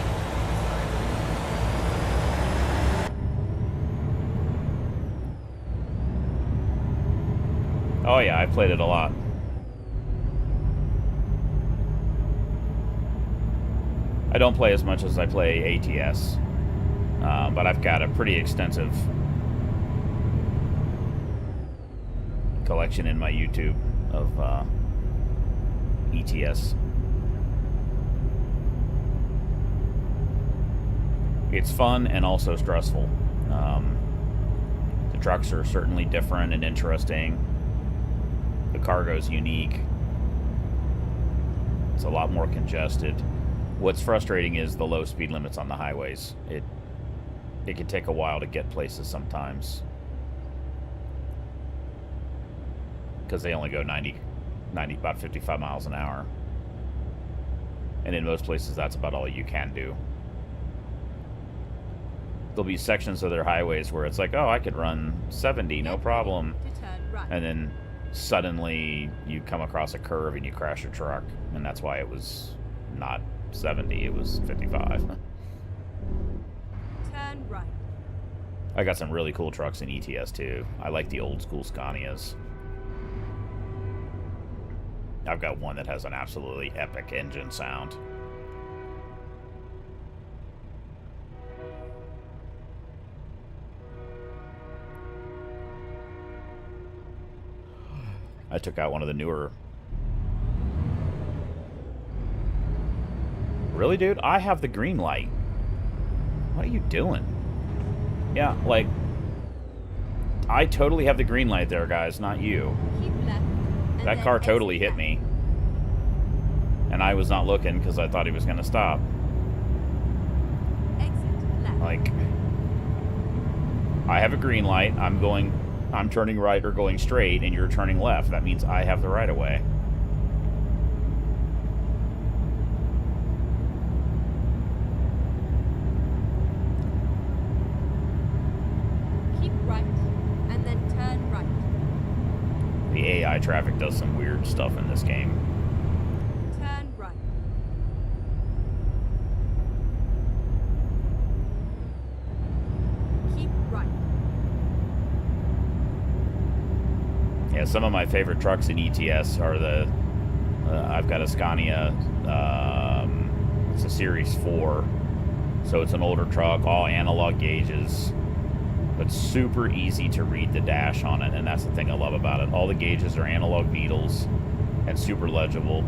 Oh yeah, I've played it a lot. I don't play as much as I play ATS, but I've got a pretty extensive collection in my YouTube of ETS. It's fun and also stressful. The trucks are certainly different and interesting. The cargo's unique. It's a lot more congested. What's frustrating is the low speed limits on the highways. It can take a while to get places sometimes. Because they only go 90 about 55 miles an hour. And in most places, that's about all you can do. There'll be sections of their highways where it's like, oh, I could run 70, no problem. To turn right. And then suddenly you come across a curve and you crash your truck. And that's why it was not 70, it was 55. Turn right. I got some really cool trucks in ETS too. I like the old school Scanias. I've got one that has an absolutely epic engine sound. I took out one of the newer... Really, dude? I have the green light. What are you doing? Yeah, like... I totally have the green light there, guys, not you. Keep left. And That then car exit totally hit left. me. And I was not looking because I thought he was going to stop. Exit left. Like... I have a green light. I'm turning right or going straight, and you're turning left. That means I have the right of way. Keep right. And then turn right. The AI traffic does some weird stuff in this game. Turn right. Keep right. Yeah, some of my favorite trucks in ETS are the... I've got a Scania, it's a Series 4. So it's an older truck, all analog gauges. But super easy to read the dash on it, and that's the thing I love about it. All the gauges are analog needles and super legible.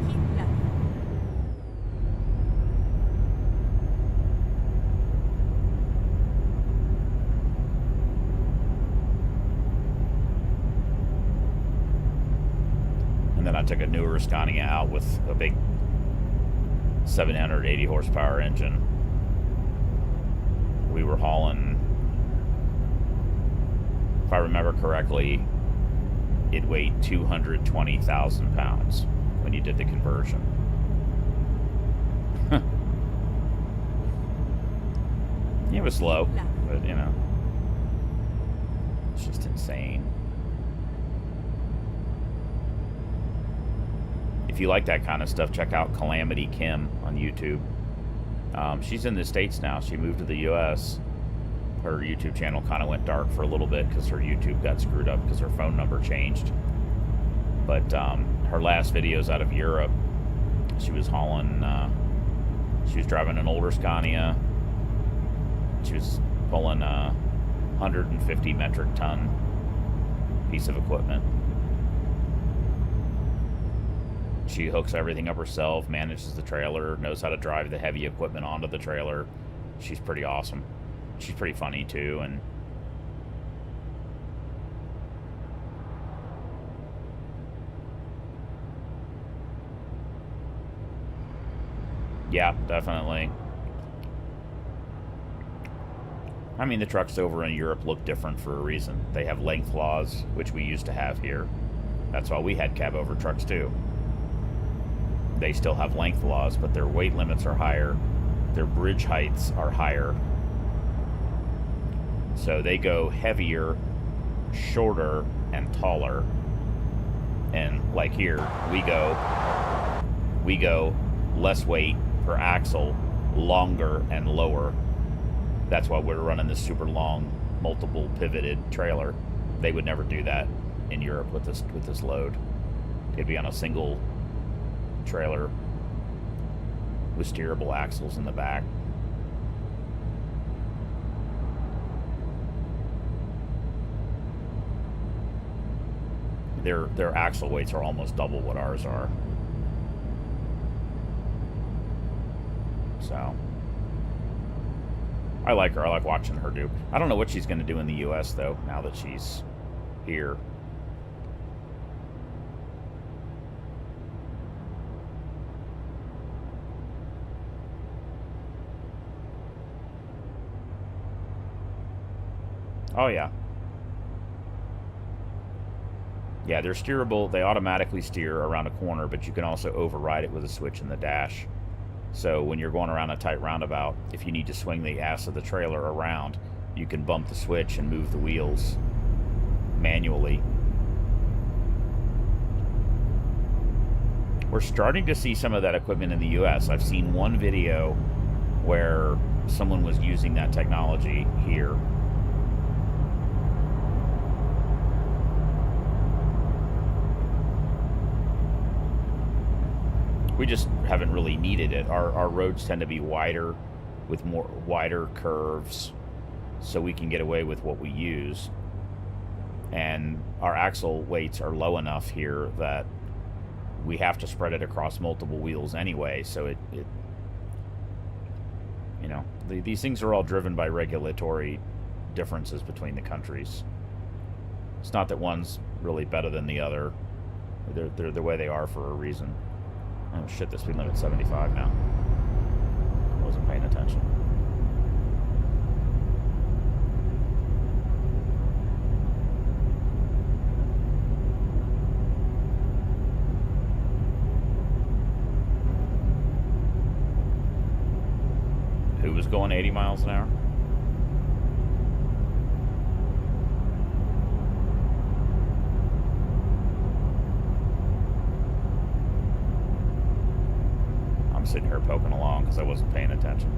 Keep left. And then I took a newer Scania out with a big 780 horsepower engine. We were hauling, if I remember correctly, it weighed 220,000 pounds when you did the conversion. It was slow, but you know, it's just insane. If you like that kind of stuff, check out Calamity Kim on YouTube. She's in the States now. She moved to the U.S. Her YouTube channel kind of went dark for a little bit because her YouTube got screwed up because her phone number changed. But her last videos out of Europe, she was hauling, she was driving an older Scania. She was pulling a 150 metric ton piece of equipment. She hooks everything up herself, manages the trailer, knows how to drive the heavy equipment onto the trailer. She's pretty awesome. She's pretty funny too, and yeah, definitely. I mean, the trucks over in Europe look different for a reason. They have length laws, which we used to have here. That's why we had cab over trucks too. They still have length laws, but their weight limits are higher. Their bridge heights are higher. So they go heavier, shorter, and taller. And like here, we go less weight per axle, longer and lower. That's why we're running this super long, multiple pivoted trailer. They would never do that in Europe with this load. It'd be on a single trailer with steerable axles in the back. Their axle weights are almost double what ours are. So I like her. I like watching her do. I don't know what she's going to do in the US though, now that she's here. Oh, yeah. Yeah, they're steerable. They automatically steer around a corner, but you can also override it with a switch in the dash. So when you're going around a tight roundabout, if you need to swing the ass of the trailer around, you can bump the switch and move the wheels manually. We're starting to see some of that equipment in the US. I've seen one video where someone was using that technology here. We just haven't really needed it. Our roads tend to be wider with more wider curves, so we can get away with what we use. And our axle weights are low enough here that we have to spread it across multiple wheels anyway, so it you know, these things are all driven by regulatory differences between the countries. It's not that one's really better than the other. They're the way they are for a reason. Oh shit, the speed limit's 75 now. I wasn't paying attention. Who was going 80 miles an hour? I'm sitting here poking along because I wasn't paying attention.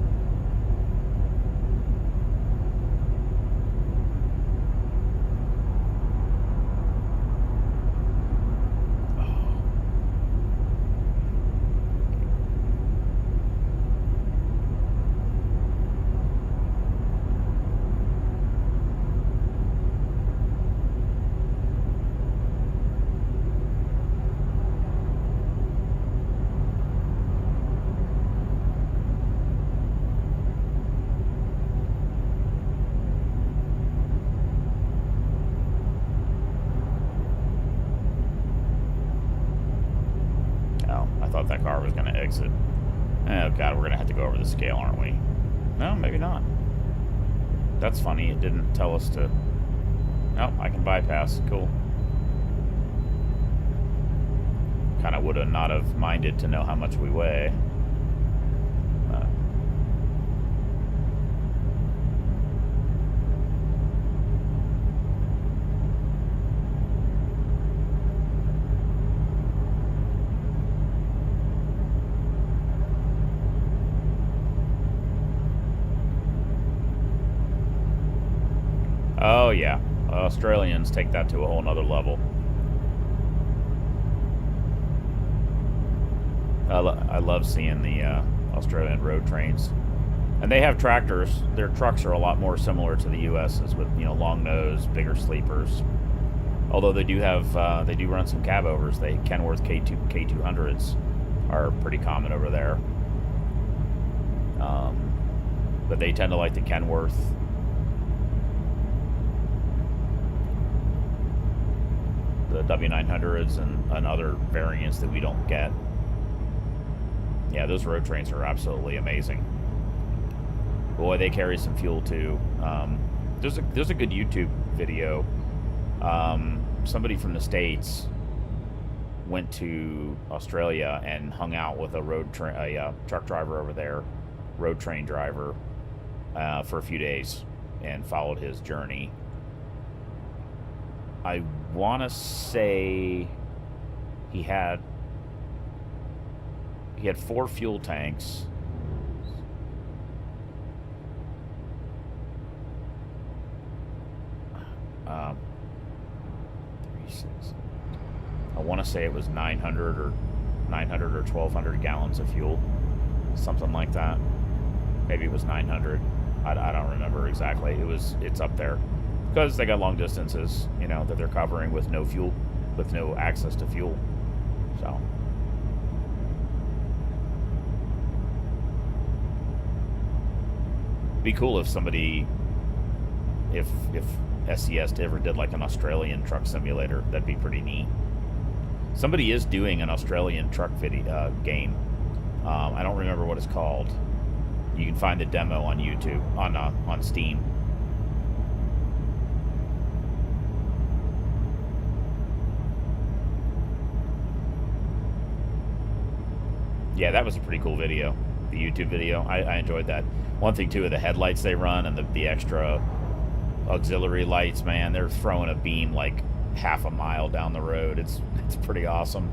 That car was going to exit. Oh god, we're going to have to go over the scale, aren't we? No, maybe not. That's funny, it didn't tell us to... No, I can bypass. Cool. Kind of would have not have minded to know how much we weigh. Oh yeah, Australians take that to a whole nother level. I love seeing the Australian road trains, and they have tractors. Their trucks are a lot more similar to the U.S.'s, with, you know, long nose, bigger sleepers. Although they do have they do run some cab overs. They Kenworth K200s are pretty common over there, but they tend to like the Kenworth. The W900s and other variants that we don't get. Yeah, those road trains are absolutely amazing. Boy, they carry some fuel too. There's a good YouTube video. Somebody from the States went to Australia and hung out with a truck driver over there, road train driver, for a few days, and followed his journey. I want to say he had 4 fuel tanks. I want to say it was 900 or 1,200 gallons of fuel, something like that. Maybe it was 900. I don't remember exactly. It's up there. Because they got long distances, you know, that they're covering with no fuel, with no access to fuel. So. Be cool if somebody, if SCS ever did like an Australian truck simulator. That'd be pretty neat. Somebody is doing an Australian truck video game. I don't remember what it's called. You can find the demo on YouTube, on Steam. Yeah, that was a pretty cool video. The YouTube video. I enjoyed that. One thing, too, of the headlights they run and the extra auxiliary lights, man, they're throwing a beam like half a mile down the road. It's pretty awesome.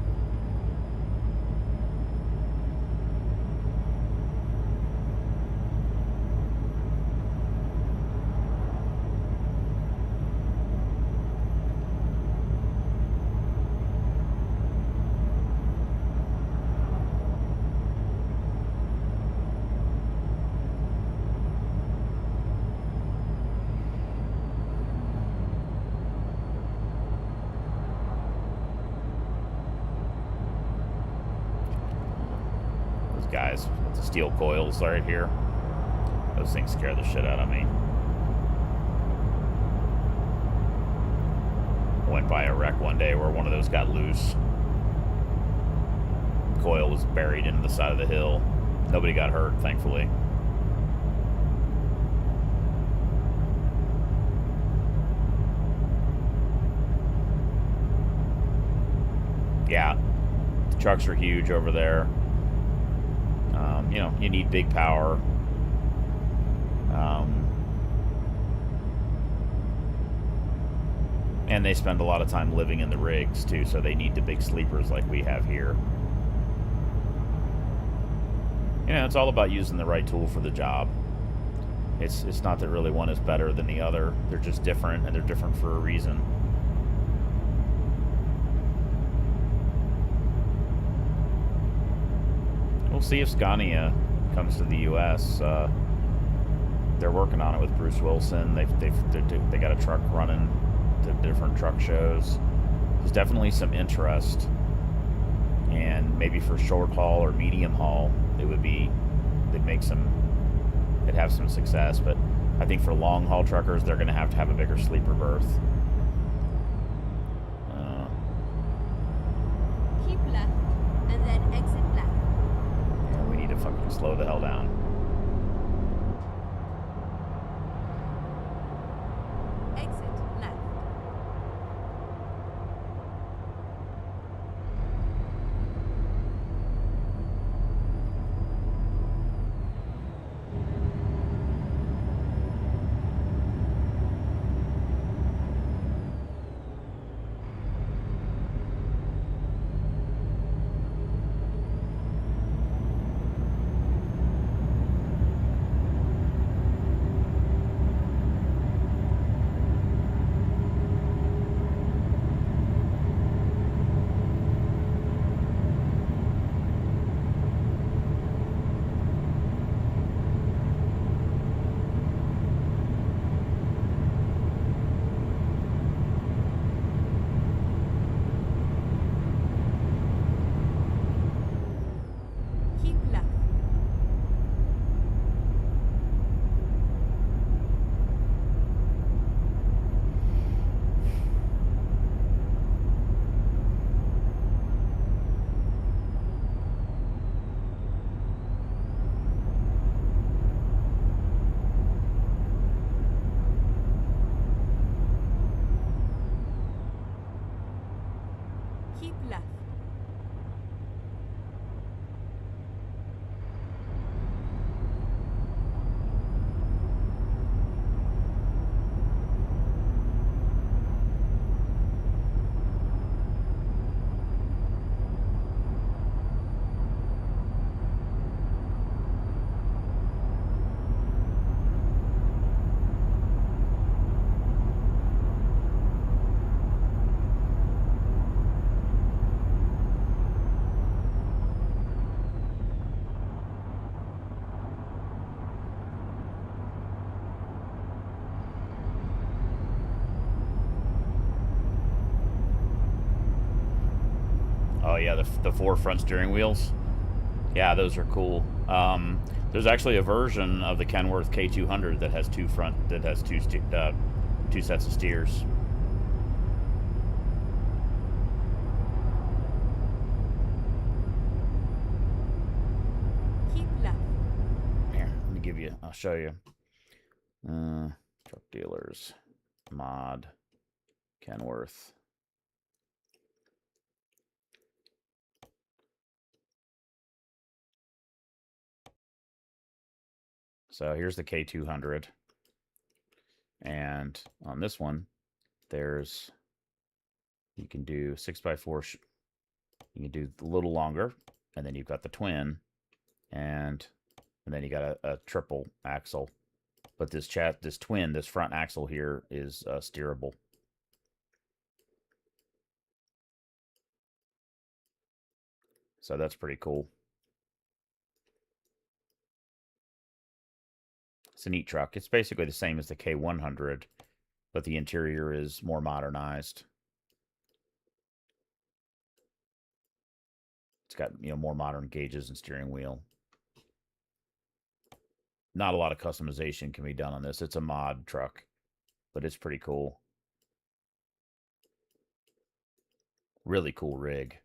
Guys with the steel coils right here. Those things scare the shit out of me. I went by a wreck one day where one of those got loose. The coil was buried into the side of the hill. Nobody got hurt, thankfully. Yeah, the trucks are huge over there. You know, you need big power. And they spend a lot of time living in the rigs, too, so they need the big sleepers like we have here. You know, it's all about using the right tool for the job. It's not that really one is better than the other. They're just different, and they're different for a reason. We'll see if Scania comes to the U.S. They're working on it with Bruce Wilson. They got a truck running to different truck shows. There's definitely some interest, and maybe for short haul or medium haul, they'd have some success. But I think for long haul truckers, they're going to have a bigger sleeper berth. Keep left, and then exit left. We need to fucking slow the hell down. Exit left. Keep left. Oh yeah, the four front steering wheels. Yeah, those are cool. There's actually a version of the Kenworth K200 that has two sets of steers. Keep left. Here, let me give you. I'll show you. Truck dealers, mod, Kenworth. So here's the K200. And on this one, there's, you can do 6x4, you can do a little longer, and then you've got the twin, and then you got a triple axle. But this twin, this front axle here is steerable. So that's pretty cool. It's a neat truck. It's basically the same as the K100, but the interior is more modernized. It's got, you know, more modern gauges and steering wheel. Not a lot of customization can be done on this. It's a mod truck, but it's pretty cool. Really cool rig.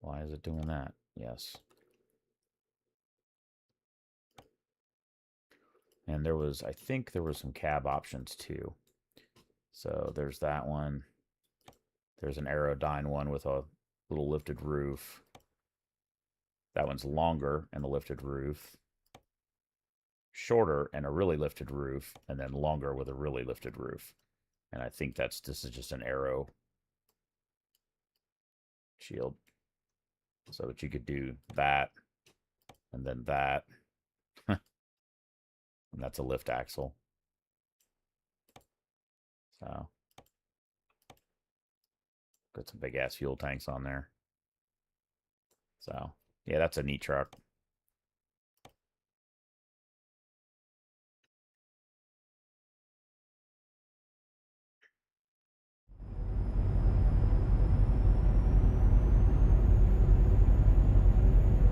Why is it doing that? Yes. And there was, I think there was some cab options too. So there's that one. There's an Aerodyne one with a little lifted roof. That one's longer and a lifted roof. Shorter and a really lifted roof, and then longer with a really lifted roof. And I think this is just an aero shield. So that you could do that, and then that. And that's a lift axle. So, got some big ass fuel tanks on there. So, yeah, that's a neat truck.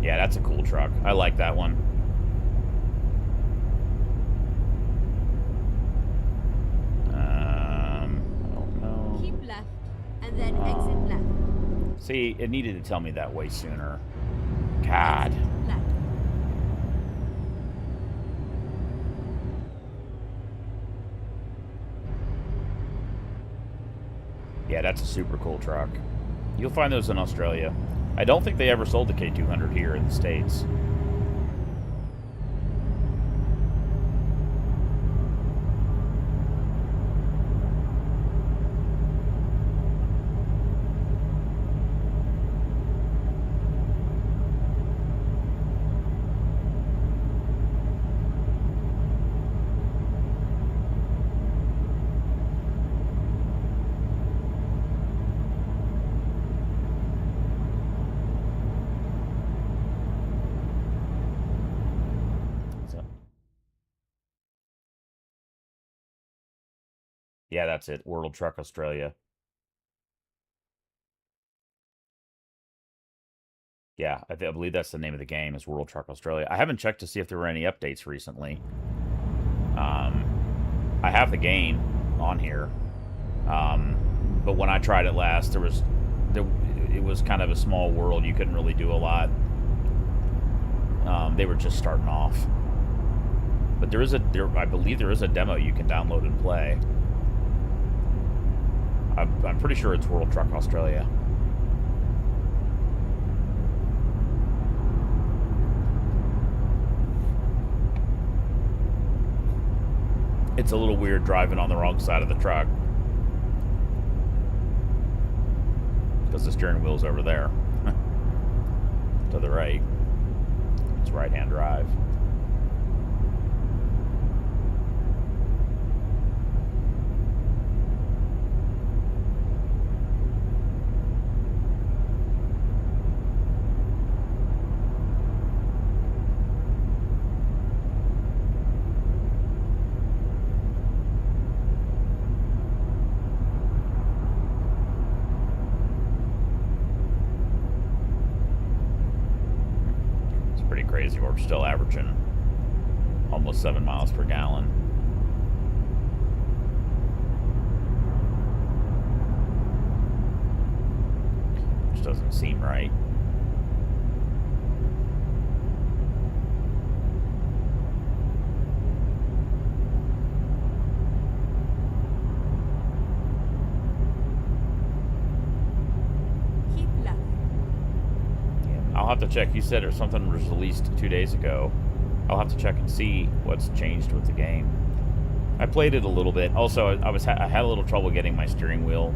Yeah, that's a cool truck. I like that one. I don't know. Keep left, and then exit left. See, it needed to tell me that way sooner. God. Left. Yeah, that's a super cool truck. You'll find those in Australia. I don't think they ever sold the K200 here in the States. Yeah, that's it. World Truck Australia. Yeah, I believe that's the name of the game, is World Truck Australia. I haven't checked to see if there were any updates recently. I have the game on here. But when I tried it last, it was kind of a small world. You couldn't really do a lot. They were just starting off. But I believe there is a demo you can download and play. I'm pretty sure it's World Truck Australia. It's a little weird driving on the wrong side of the truck, because the steering wheel's over there. To the right. It's right-hand drive. Crazy. We're still averaging almost 7 miles per gallon. Which doesn't seem right. I'll have to check. You said something was released 2 days ago. I'll have to check and see what's changed with the game. I played it a little bit. Also, I had a little trouble getting my steering wheel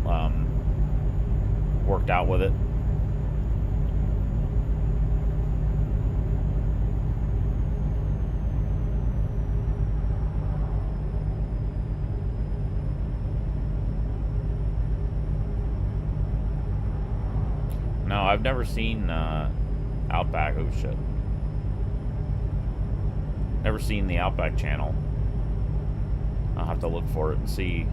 worked out with it. No, I've never seen Outback. Oh shit! Never seen the Outback channel. I'll have to look for it and see.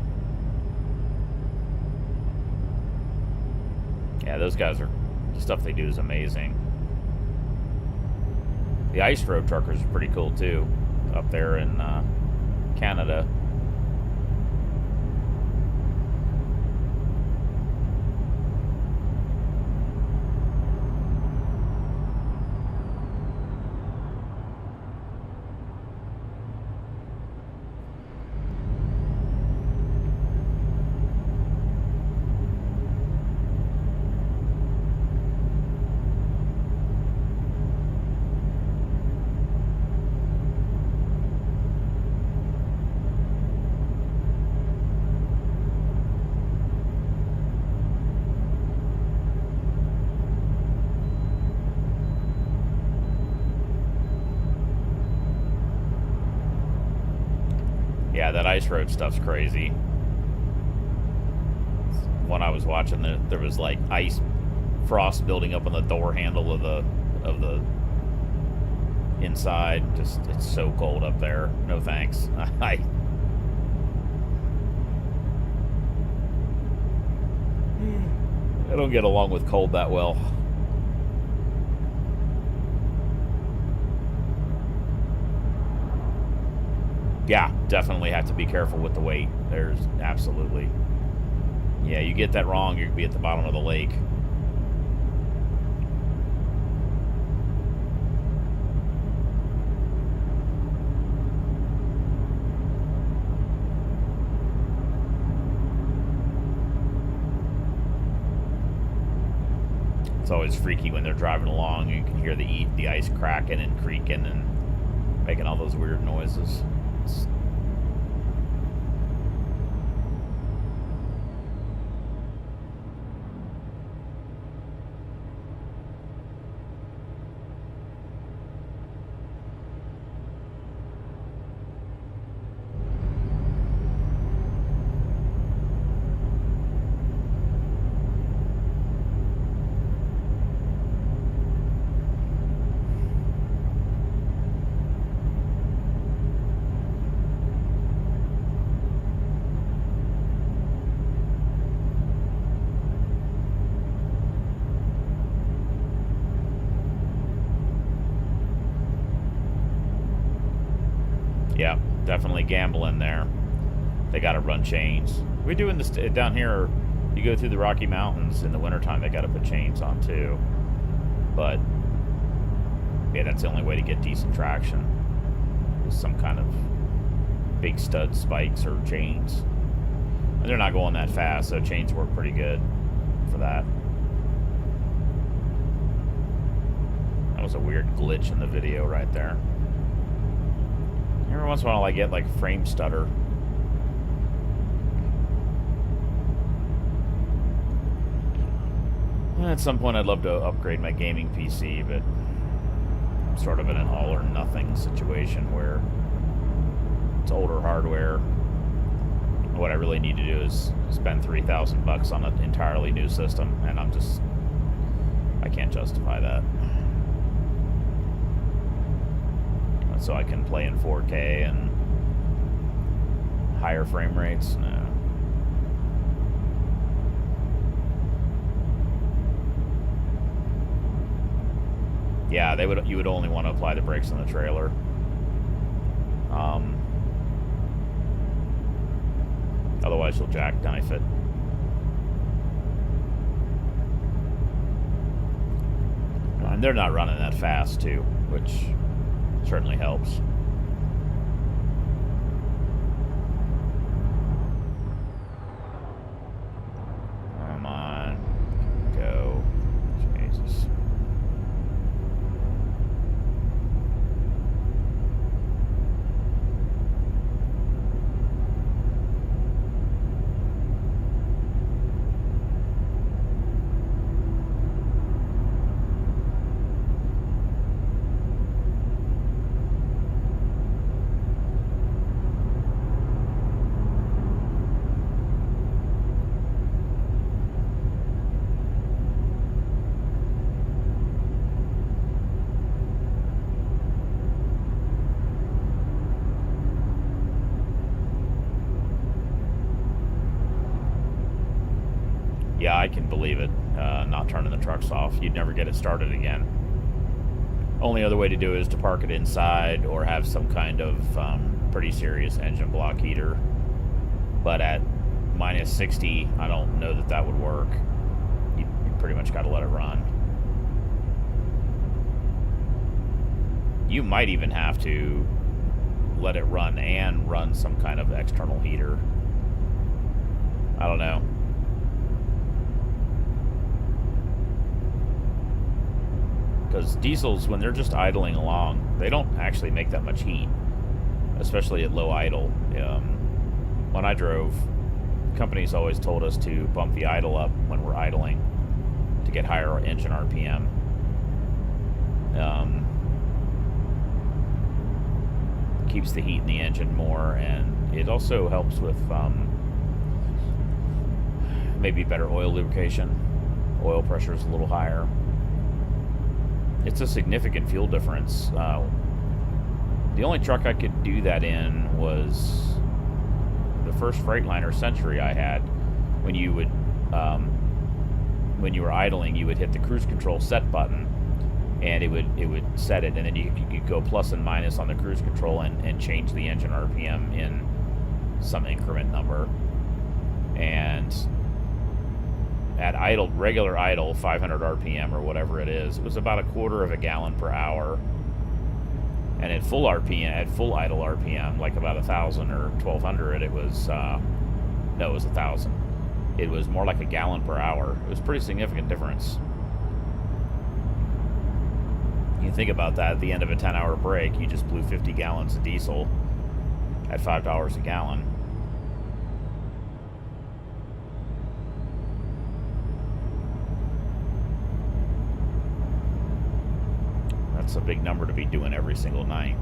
Yeah, those guys are... the stuff they do is amazing. The ice road truckers are pretty cool too, up there in Canada. Yeah, that ice road stuff's crazy. When I was watching, there was like ice frost building up on the door handle of the inside. Just, it's so cold up there. No thanks. I don't get along with cold that well. Yeah, definitely have to be careful with the weight. There's absolutely... yeah, you get that wrong, you're going to be at the bottom of the lake. It's always freaky when they're driving along. You can hear the ice cracking and creaking and making all those weird noises. Yeah, definitely gambling there. They got to run chains. We do in this down here. You go through the Rocky Mountains in the wintertime, they got to put chains on too. But yeah, that's the only way to get decent traction. Is some kind of big stud spikes or chains. And they're not going that fast, so chains work pretty good for that. That was a weird glitch in the video right there. Every once in a while I get like frame stutter. At some point I'd love to upgrade my gaming PC, but I'm sort of in an all or nothing situation where it's older hardware. What I really need to do is spend $3,000 on an entirely new system, and I can't justify that. So I can play in 4K and higher frame rates? No. Yeah, you would only want to apply the brakes on the trailer. Otherwise you'll jackknife it. And they're not running that fast too, which certainly helps. Come on. Go. Jesus. Yeah, I can believe it. Not turning the trucks off. You'd never get it started again. Only other way to do it is to park it inside or have some kind of pretty serious engine block heater. But at minus 60, I don't know that that would work. You pretty much got to let it run. You might even have to let it run and run some kind of external heater. I don't know. Because diesels, when they're just idling along, they don't actually make that much heat, especially at low idle. When I drove, companies always told us to bump the idle up when we're idling to get higher engine RPM. Keeps the heat in the engine more, and it also helps with maybe better oil lubrication. Oil pressure is a little higher. It's a significant fuel difference. The only truck I could do that in was the first Freightliner Century I had. When you would, when you were idling, you would hit the cruise control set button, and it would set it, and then you could go plus and minus on the cruise control and change the engine RPM in some increment number. And at idle, regular idle, 500 RPM or whatever it is, it was about 1/4 of a gallon per hour. And at full RPM, at full idle RPM, like about 1,000 or 1,200, it was, no, it was 1,000. It was more like a gallon per hour. It was a pretty significant difference. You think about that, at the end of a 10-hour break, you just blew 50 gallons of diesel at $5 a gallon. That's a big number to be doing every single night.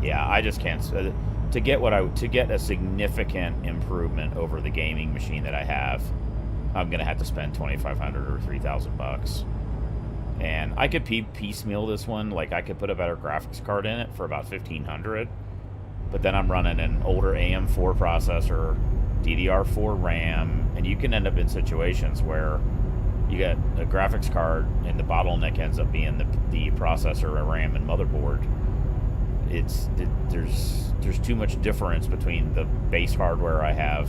Yeah, I just can't. To get a significant improvement over the gaming machine that I have, I'm gonna have to spend $2,500 or $3,000. And I could piecemeal this one. Like, I could put a better graphics card in it for about $1,500. But then I'm running an older AM4 processor, DDR4 RAM, and you can end up in situations where you get a graphics card and the bottleneck ends up being the processor, RAM, and motherboard. There's too much difference between the base hardware I have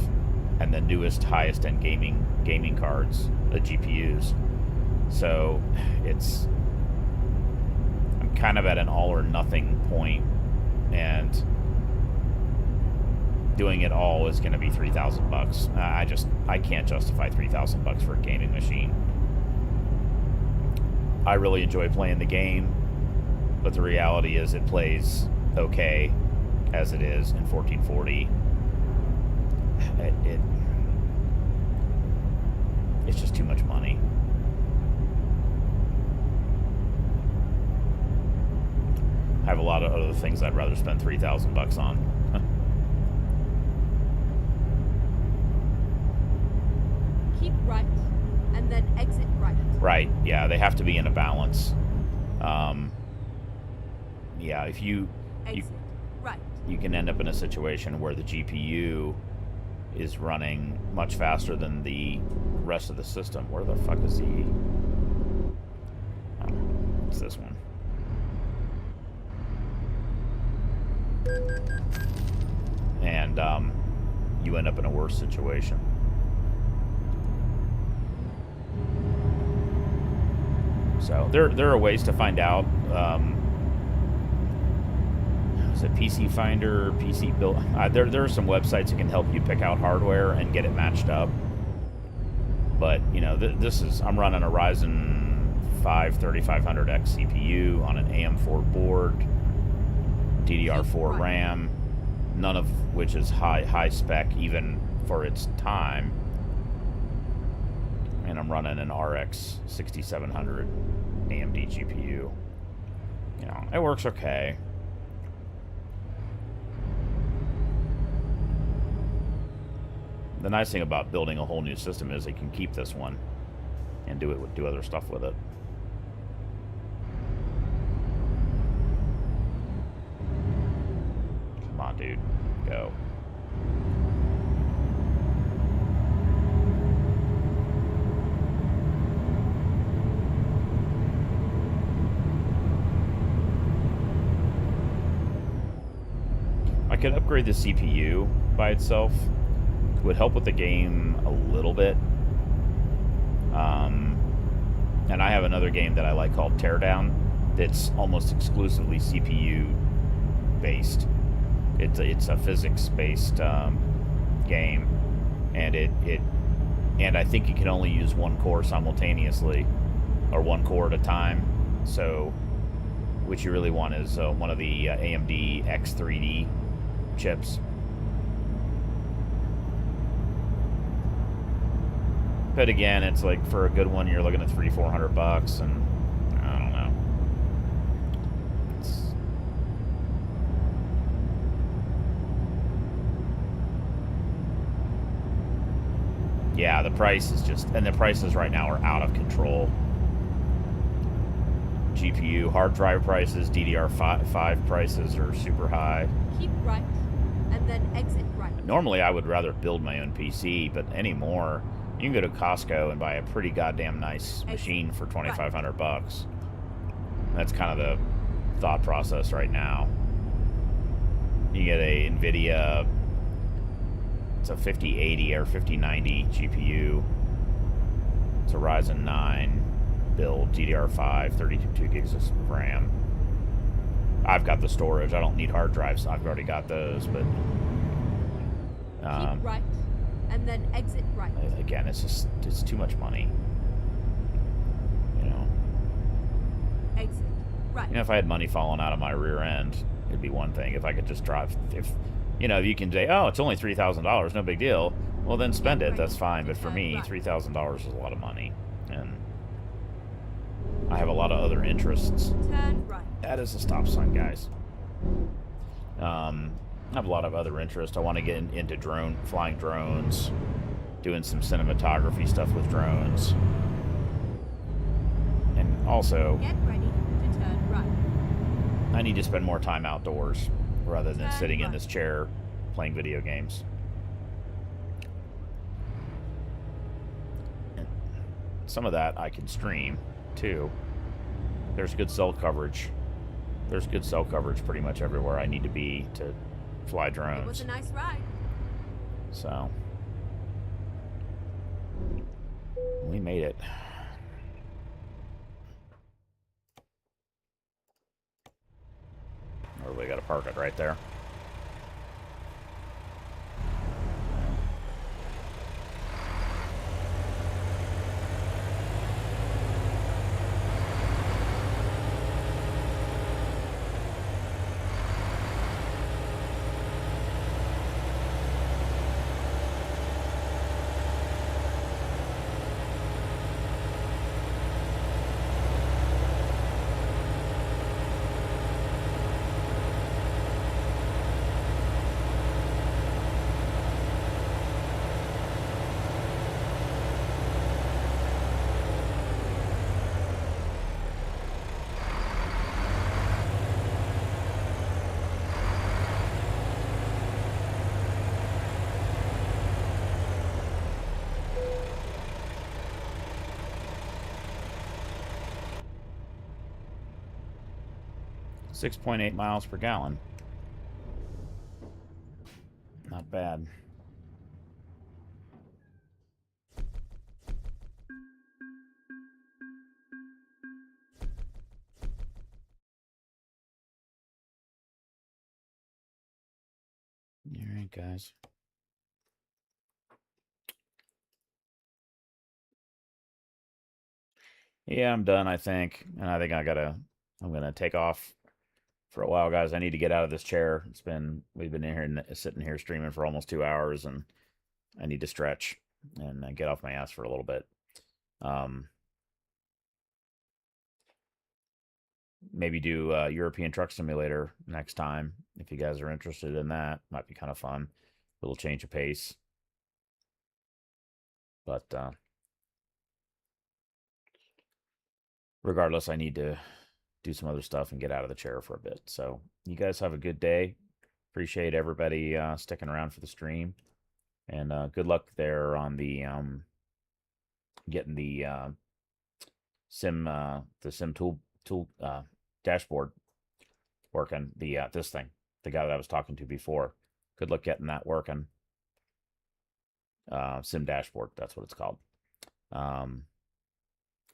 and the newest, highest end gaming cards, the GPUs. So I'm kind of at an all or nothing point, and doing it all is going to be $3,000. I can't justify $3,000 for a gaming machine. I really enjoy playing the game, but the reality is it plays okay as it is in 1440. It's just too much money. I have a lot of other things I'd rather spend $3,000 on. Keep right, and then exit right. Right, yeah, they have to be in a balance. Yeah, if you right. You can end up in a situation where the GPU is running much faster than the rest of the system. Where the fuck is the... Oh, it's this one. And you end up in a worse situation. So there are ways to find out. Is it PC Finder, PC Build? There are some websites that can help you pick out hardware and get it matched up. But you know, I'm running a Ryzen 5 3500X CPU on an AM4 board, DDR4 RAM, none of which is high spec even for its time. And I'm running an RX 6700 AMD GPU. You know, it works okay. The nice thing about building a whole new system is you can keep this one and do other stuff with it. dude. Go. I could upgrade the CPU by itself. It would help with the game a little bit. And I have another game that I like called Teardown that's almost exclusively CPU based. It's a physics based game, and and I think you can only use one core simultaneously, or one core at a time. So, what you really want is one of the AMD X3D chips. But again, it's like for a good one, you're looking at $300-400, and I don't know. Yeah, the price is just, and the prices right now are out of control. GPU, hard drive prices, DDR5 prices are super high. Keep right, and then exit right. Normally, I would rather build my own PC, but anymore, you can go to Costco and buy a pretty goddamn nice machine for $2,500. That's kind of the thought process right now. You get a NVIDIA, it's a 5080 or 5090 GPU. It's a Ryzen 9 build, DDR5, 32 gigs of RAM. I've got the storage. I don't need hard drives. I've already got those, but keep right, and then exit right. Again, it's too much money. You know. Exit right. You know, if I had money falling out of my rear end, it'd be one thing. If I could just drive, if you can say, oh, it's only $3,000, no big deal. Well, then spend it. That's fine. But for me, $3,000 is a lot of money, and I have a lot of other interests. Turn right. That is a stop sign, guys. I have a lot of other interests. I want to get into flying drones, doing some cinematography stuff with drones. And also, get ready to turn right. I need to spend more time outdoors rather than sitting in this chair playing video games. And some of that I can stream, too. There's good cell coverage. There's good cell coverage pretty much everywhere I need to be to fly drones. It was a nice ride. So, we made it. Or we gotta park it right there. .8 miles per gallon. Not bad. All right, guys. Yeah, I'm done, I think. And I think I'm gonna take off for a while, guys. I need to get out of this chair. We've been in here sitting here streaming for almost 2 hours, and I need to stretch and get off my ass for a little bit. Maybe do European Truck Simulator next time if you guys are interested in that. Might be kind of fun. A little change of pace. But regardless, I need to do some other stuff and get out of the chair for a bit. So you guys have a good day. Appreciate everybody sticking around for the stream, and good luck there on the getting the sim tool dashboard working. The this thing, the guy that I was talking to before. Good luck getting that working. Sim dashboard, that's what it's called. Yeah,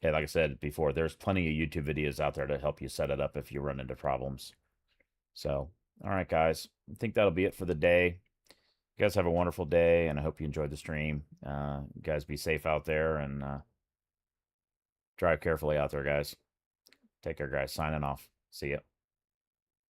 like I said before, there's plenty of YouTube videos out there to help you set it up if you run into problems. So, all right, guys, I think that'll be it for the day. You guys have a wonderful day, and I hope you enjoyed the stream. You guys be safe out there, and drive carefully out there, guys. Take care, guys. Signing off. See ya.